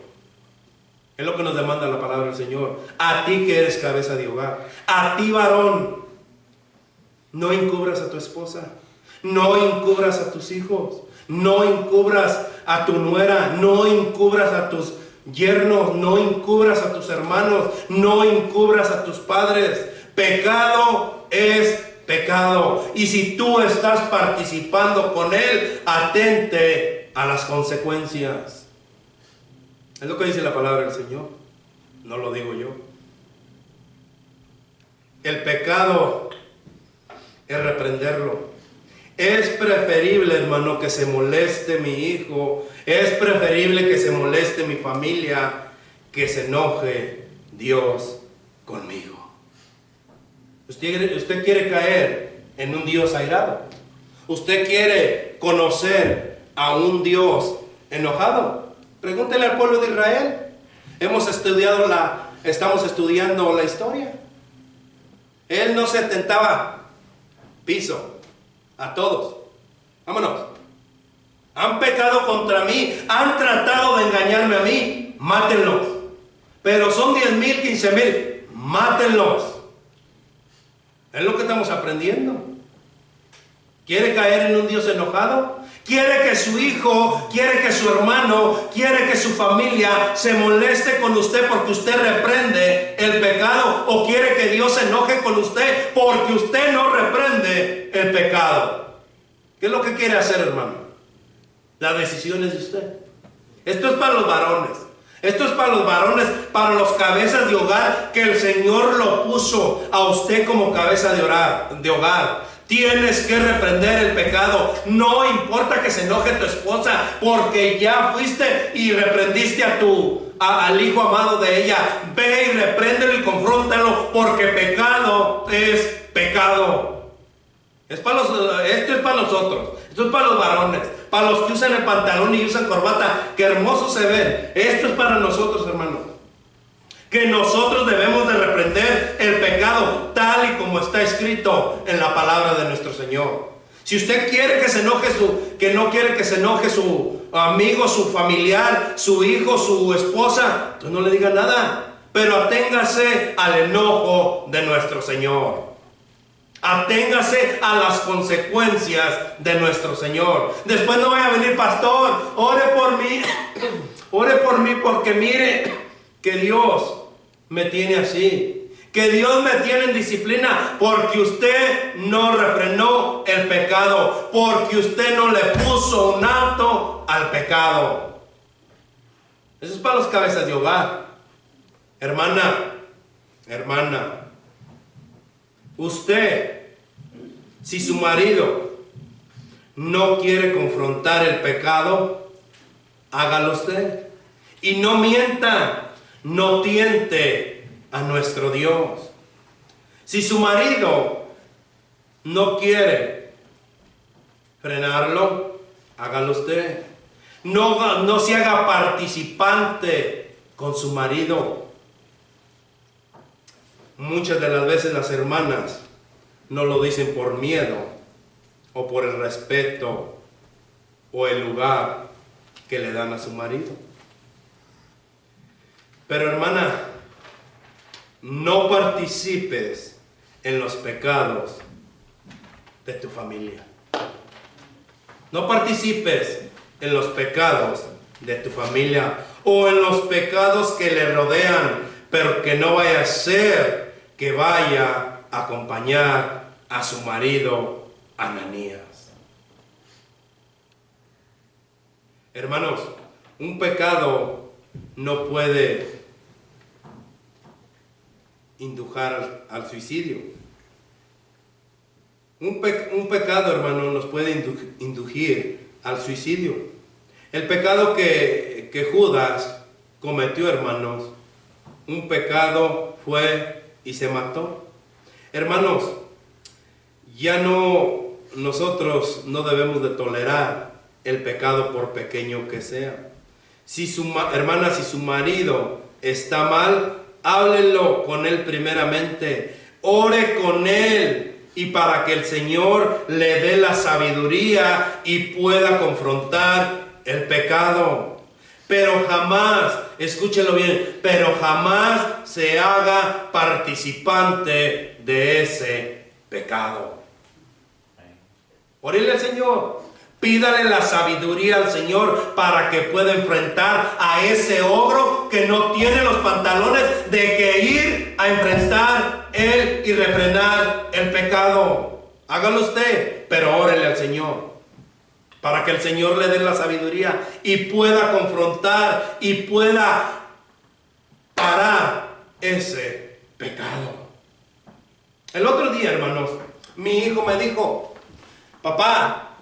Es lo que nos demanda la palabra del Señor. A ti que eres cabeza de hogar, a ti varón, no encubras a tu esposa, no encubras a tus hijos, no encubras a tu nuera, no encubras a tus yernos, no encubras a tus hermanos, no encubras a tus padres. Pecado es pecado, y si tú estás participando con él, atente a las consecuencias. Es lo que dice la palabra del Señor, no lo digo yo. El pecado es reprenderlo. Es preferible, hermano, que se moleste mi hijo, es preferible que se moleste mi familia, que se enoje Dios conmigo. ¿Usted quiere caer en un Dios airado? ¿Usted quiere conocer a un Dios enojado? Pregúntele al pueblo de Israel. Estamos estudiando la historia. Él no se tentaba piso a todos. Vámonos. Han pecado contra mí, han tratado de engañarme a mí, mátenlos. Pero son 10,000, 15,000, mátenlos. Es lo que estamos aprendiendo. ¿Quiere caer en un Dios enojado? ¿Quiere que su hijo, quiere que su hermano, quiere que su familia se moleste con usted porque usted reprende el pecado? ¿O quiere que Dios se enoje con usted porque usted no reprende el pecado? ¿Qué es lo que quiere hacer, hermano? La decisión es de usted. Esto es para los varones. Esto es para los varones, para los cabezas de hogar, que el Señor lo puso a usted como cabeza de hogar. Tienes que reprender el pecado. No importa que se enoje tu esposa, porque ya fuiste y reprendiste al hijo amado de ella. Ve y repréndelo y confróntalo, porque pecado es pecado. Esto es para nosotros. Esto es para los varones, para los que usan el pantalón y usan corbata, que hermosos se ven. Esto es para nosotros, hermanos, que nosotros debemos de reprender el pecado tal y como está escrito en la palabra de nuestro Señor. Si usted quiere que se enoje que no quiere que se enoje su amigo, su familiar, su hijo, su esposa, entonces no le diga nada, pero aténgase al enojo de nuestro Señor. Aténgase a las consecuencias de nuestro Señor. Después no vaya a venir, pastor, ore por mí, ore por mí, porque mire que Dios me tiene así, que Dios me tiene en disciplina, porque usted no refrenó el pecado, porque usted no le puso un alto al pecado. Eso es para los cabezas de hogar. Hermana, usted, si su marido no quiere confrontar el pecado, hágalo usted. Y no mienta, no tiente a nuestro Dios. Si su marido no quiere frenarlo, hágalo usted. No se haga participante con su marido. Muchas de las veces las hermanas no lo dicen por miedo o por el respeto o el lugar que le dan a su marido. Pero hermana, no participes en los pecados de tu familia. No participes en los pecados de tu familia o en los pecados que le rodean, pero que no vaya a ser que vaya a acompañar a su marido Ananías. Hermanos, un pecado no puede indujar al suicidio. Un pecado, hermano, nos puede inducir al suicidio. El pecado que Judas cometió, hermanos, un pecado fue y se mató. Hermanos, nosotros no debemos de tolerar el pecado por pequeño que sea. Hermana, si su marido está mal, háblelo con él primeramente, ore con él, y para que el Señor le dé la sabiduría y pueda confrontar el pecado. Pero jamás, escúchelo bien, pero jamás se haga participante de ese pecado. Órele al Señor, pídale la sabiduría al Señor para que pueda enfrentar a ese ogro que no tiene los pantalones de que ir a enfrentar él y refrenar el pecado. Hágalo usted, pero órele al Señor para que el Señor le dé la sabiduría y pueda confrontar y pueda parar ese pecado. El otro día, hermanos, mi hijo me dijo: papá,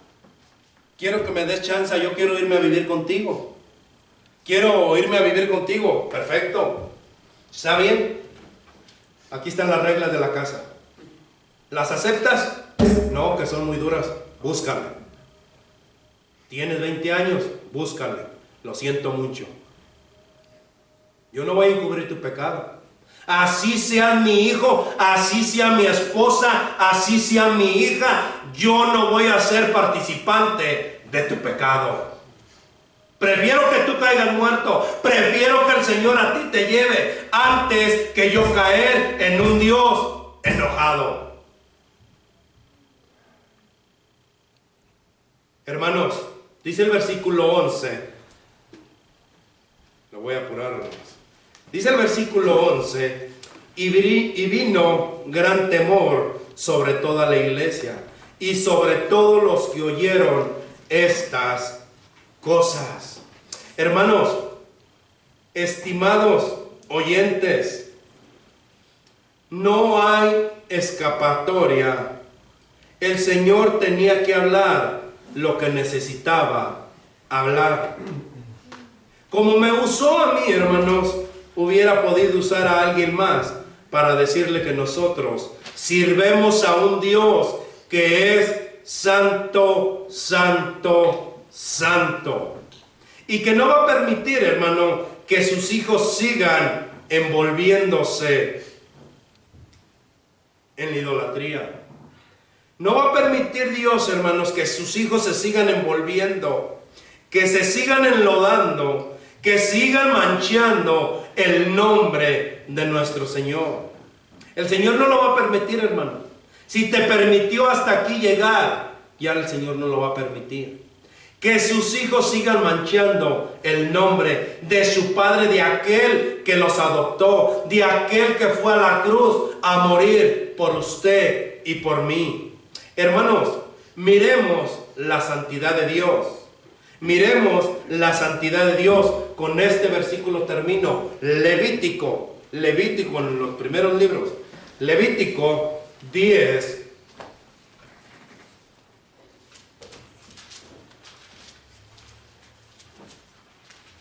quiero que me des chance, yo quiero irme a vivir contigo. Quiero irme a vivir contigo. Perfecto. ¿Está bien? Aquí están las reglas de la casa. ¿Las aceptas? No, que son muy duras. Búscale. Tienes 20 años, búscale. Lo siento mucho. Yo no voy a encubrir tu pecado. Así sea mi hijo, así sea mi esposa, así sea mi hija, yo no voy a ser participante de tu pecado. Prefiero que tú caigas muerto, prefiero que el Señor a ti te lleve antes que yo caer en un Dios enojado. Hermanos, dice el versículo 11, lo voy a apurar, hermanos. Dice el versículo 11, y vino gran temor sobre toda la iglesia y sobre todos los que oyeron estas cosas. Hermanos, estimados oyentes, no hay escapatoria. El Señor tenía que hablar lo que necesitaba hablar. Como me usó a mí, hermanos, hubiera podido usar a alguien más para decirle que nosotros sirvemos a un Dios que es santo, santo, santo. Y que no va a permitir, hermano, que sus hijos sigan envolviéndose en la idolatría. No va a permitir Dios, hermanos, que sus hijos se sigan envolviendo, que se sigan enlodando, que sigan manchando el nombre de nuestro Señor. El Señor no lo va a permitir, hermano. Si te permitió hasta aquí llegar, ya el Señor no lo va a permitir. Que sus hijos sigan manchando el nombre de su Padre, de aquel que los adoptó, de aquel que fue a la cruz a morir por usted y por mí. Hermanos, miremos la santidad de Dios. Miremos la santidad de Dios. Con este versículo termino. Levítico en los primeros libros. Levítico 10.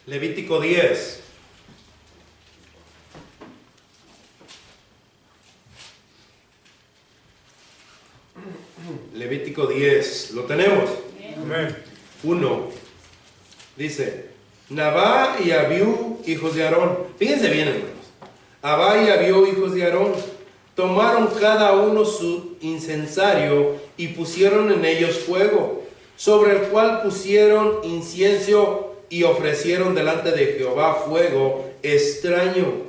Levítico 10. Levítico 10. ¿Lo tenemos? Amén. 1. Dice: Nabá y Abiú, hijos de Aarón. Fíjense bien, hermanos. Abá y Abiú, hijos de Aarón, tomaron cada uno su incensario y pusieron en ellos fuego, sobre el cual pusieron incienso y ofrecieron delante de Jehová fuego extraño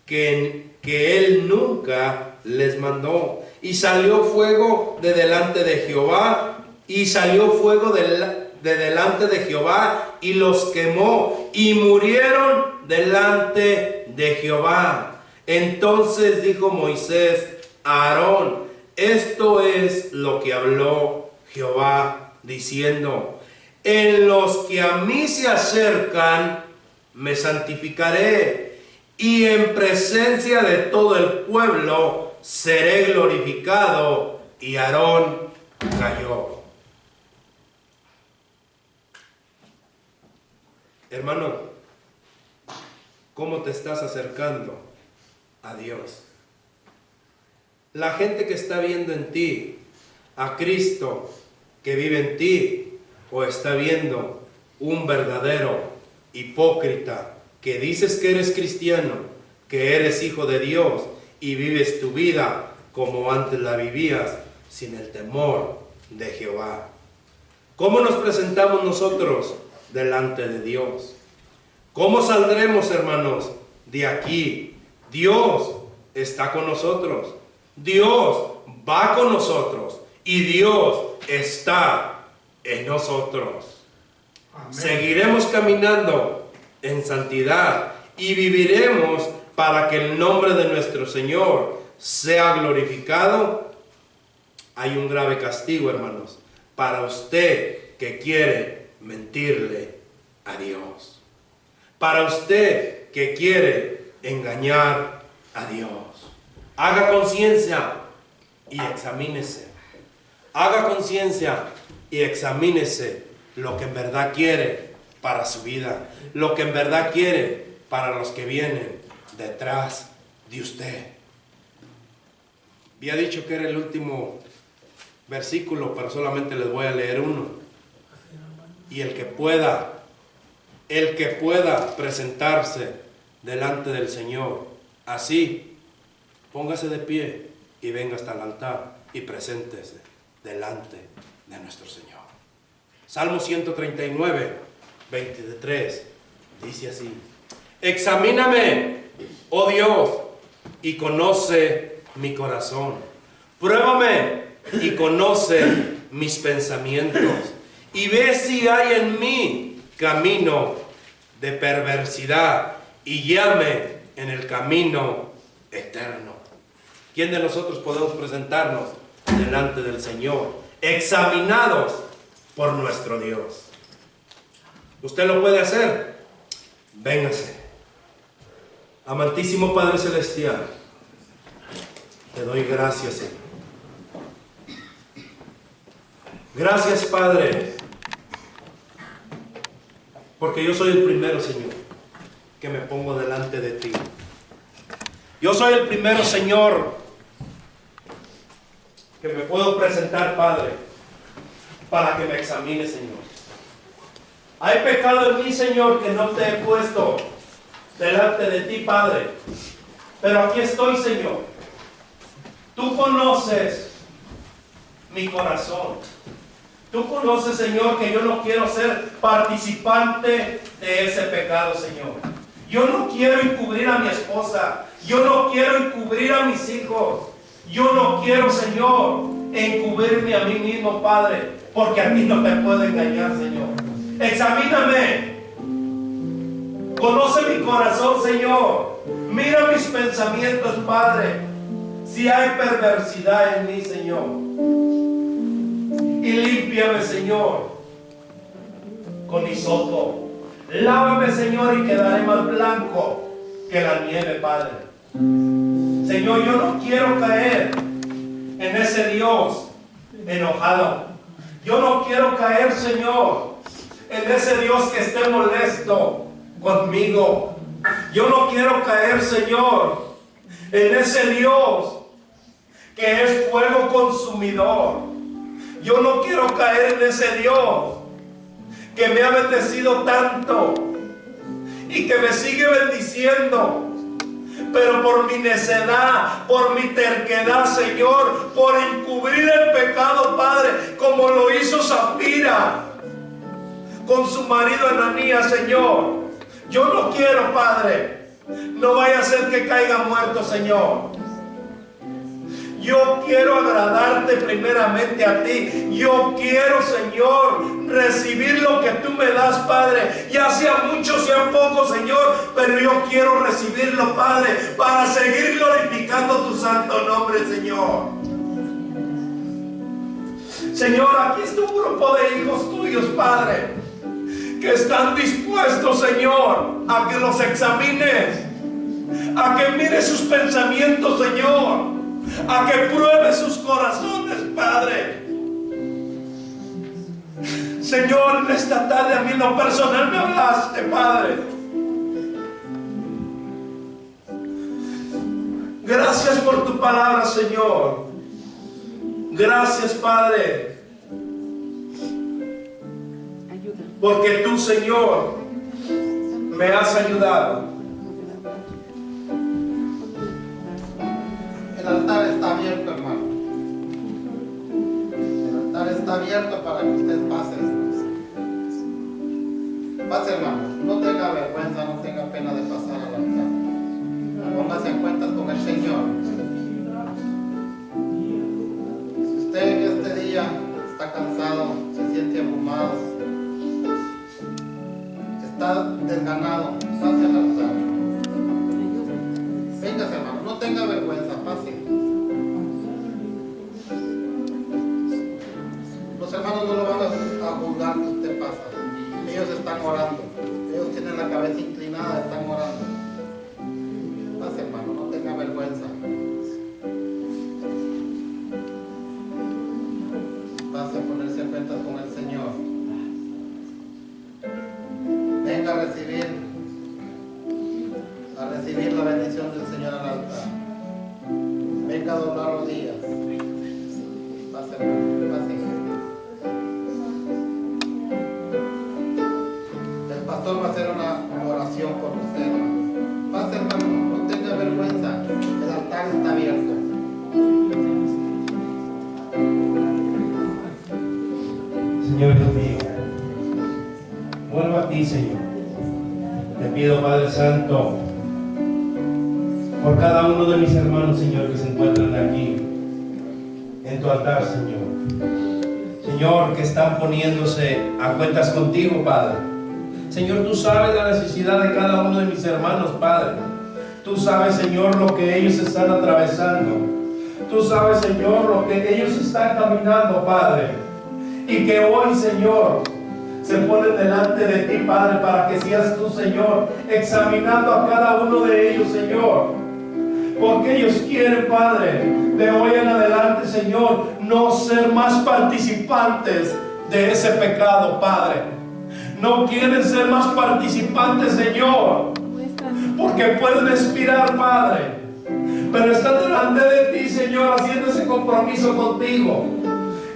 que él nunca les mandó. Y salió fuego de delante de Jehová, y salió fuego de delante de Jehová, y los quemó, y murieron delante de Jehová. Entonces dijo Moisés a Aarón: esto es lo que habló Jehová, diciendo: en los que a mí se acercan, me santificaré, y en presencia de todo el pueblo seré glorificado. Y Aarón cayó. Hermano, ¿cómo te estás acercando a Dios? La gente que está viendo en ti a Cristo que vive en ti, o está viendo un verdadero hipócrita que dices que eres cristiano, que eres hijo de Dios y vives tu vida como antes la vivías, sin el temor de Jehová. ¿Cómo nos presentamos nosotros delante de Dios? ¿Cómo saldremos, hermanos, de aquí? Dios está con nosotros. Dios va con nosotros. Y Dios está en nosotros. Amén. Seguiremos caminando en santidad y viviremos para que el nombre de nuestro Señor sea glorificado. Hay un grave castigo, hermanos, para usted que quiere mentirle a Dios. Para usted que quiere engañar a Dios. Haga conciencia y examínese. Haga conciencia y examínese lo que en verdad quiere para su vida, lo que en verdad quiere para los que vienen detrás de usted. Había dicho que era el último versículo, pero solamente les voy a leer uno. Y el que pueda presentarse delante del Señor así, póngase de pie y venga hasta el altar y preséntese delante de nuestro Señor. Salmo 139, 23, dice así: examíname, oh Dios, y conoce mi corazón. Pruébame y conoce mis pensamientos, y ve si hay en mí camino de perversidad, y guíame en el camino eterno. ¿Quién de nosotros podemos presentarnos delante del Señor, examinados por nuestro Dios? ¿Usted lo puede hacer? Véngase. Amantísimo Padre Celestial, te doy gracias, Señor. Gracias, Padre, porque yo soy el primero, Señor, que me pongo delante de ti. Yo soy el primero, Señor, que me puedo presentar, Padre, para que me examine, Señor. Hay pecado en mí, Señor, que no te he puesto delante de ti, Padre. Pero aquí estoy, Señor. Tú conoces mi corazón. Tú conoces, Señor, que yo no quiero ser participante de ese pecado, Señor. Yo no quiero encubrir a mi esposa. Yo no quiero encubrir a mis hijos. Yo no quiero, Señor, encubrirme a mí mismo, Padre, porque a ti no te puedo engañar, Señor. Examíname. Conoce mi corazón, Señor. Mira mis pensamientos, Padre. Si hay perversidad en mí, Señor. Y límpiame, Señor, con hisopo. Lávame, Señor, y quedaré más blanco que la nieve, Padre. Señor, yo no quiero caer en ese Dios enojado. Yo no quiero caer, Señor, en ese Dios que esté molesto conmigo. Yo no quiero caer, Señor, en ese Dios que es fuego consumidor. Yo no quiero caer en ese Dios que me ha bendecido tanto y que me sigue bendiciendo, pero por mi necedad, por mi terquedad, Señor, por encubrir el pecado, Padre, como lo hizo Zafira con su marido Ananías, Señor, Yo no quiero, Padre, no vaya a ser que caiga muerto, Señor. Yo quiero agradarte primeramente a ti. Yo quiero, Señor, recibir lo que tú me das, Padre. Ya sea mucho, sea poco, Señor, pero yo quiero recibirlo, Padre, para seguir glorificando tu santo nombre, Señor. Señor, aquí está un grupo de hijos tuyos, Padre, que están dispuestos, Señor, a que los examines, a que mires sus pensamientos, Señor, a que pruebe sus corazones, Padre. Señor, en esta tarde a mí en lo personal me hablaste, Padre. Gracias por tu palabra, Señor. Gracias, Padre, porque tú, Señor, me has ayudado. El altar está abierto, hermano. El altar está abierto para que usted pase. Pase, hermano. No tenga vergüenza, no tenga pena de pasar al altar. Póngase en cuentas con el Señor. Si usted en este día está cansado, se siente abrumado, está desganado, pase al altar. Véngase, hermano, no tenga vergüenza, pase. Los hermanos no lo van a juzgar que usted pasa. Ellos están orando. Ellos tienen la cabeza inclinada, están orando. Pase, hermano, no tenga vergüenza. Pase a ponerse en cuenta con el Señor. Venga a recibir la bendición del Señor al altar. Venga a doblar rodillas. Pase, hermano, pase. El pastor va a hacer una oración por usted, hermano. Pase, hermano, no tenga vergüenza. El altar está abierto. Señor Dios mío, vuelvo a ti, Señor. Te pido, Padre Santo, por cada uno de mis hermanos, Señor, que se encuentran aquí en tu altar, Señor. Señor, que están poniéndose a cuentas contigo, Padre. Señor, tú sabes la necesidad de cada uno de mis hermanos, Padre. Tú sabes, Señor, lo que ellos están atravesando. Tú sabes, Señor, lo que ellos están caminando, Padre. Y que hoy, Señor, se ponen delante de ti, Padre, para que seas tú, Señor, examinando a cada uno de ellos, Señor. Porque ellos quieren, Padre, de hoy en adelante, Señor, no ser más participantes de ese pecado, Padre. No quieren ser más participantes, Señor, porque pueden expirar, Padre. Pero están delante de ti, Señor, haciendo ese compromiso contigo.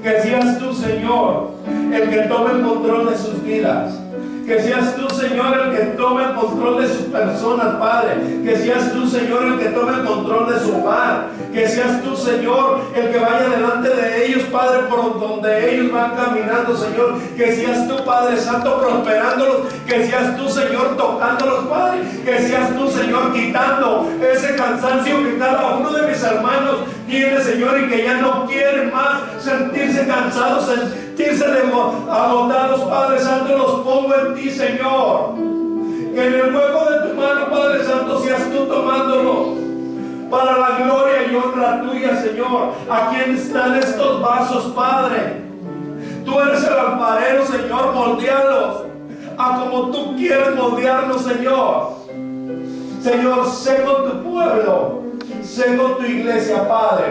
Que seas tú, Señor, el que tome el control de sus vidas. Que seas tú, Señor, el que tome el control de sus personas, Padre. Que seas tú, Señor, el que tome el control de su hogar. Que seas tú, Señor, el que vaya delante de ellos, Padre, por donde ellos van caminando, Señor. Que seas tú, Padre Santo, prosperándolos. Que seas tú, Señor, tocándolos, Padre. Que seas tú, Señor, quitando ese cansancio que cada uno de mis hermanos tiene, Señor, y que ya no quieren más sentirse cansados, sentirse agotados, Padre Santo. Los pongo en ti, Señor. Que en el hueco de tu mano, Padre Santo, seas tú tomándolos para la gloria y honra tuya, Señor. Aquí están estos vasos, Padre. Tú eres el alfarero, Señor. Moldealos a como tú quieres moldearnos, Señor. Señor, sé con tu pueblo, sé con tu iglesia, Padre.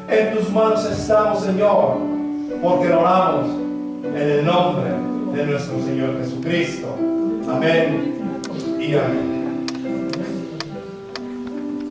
En tus manos estamos, Señor, porque lo oramos en el nombre de nuestro Señor Jesucristo. Amén y amén.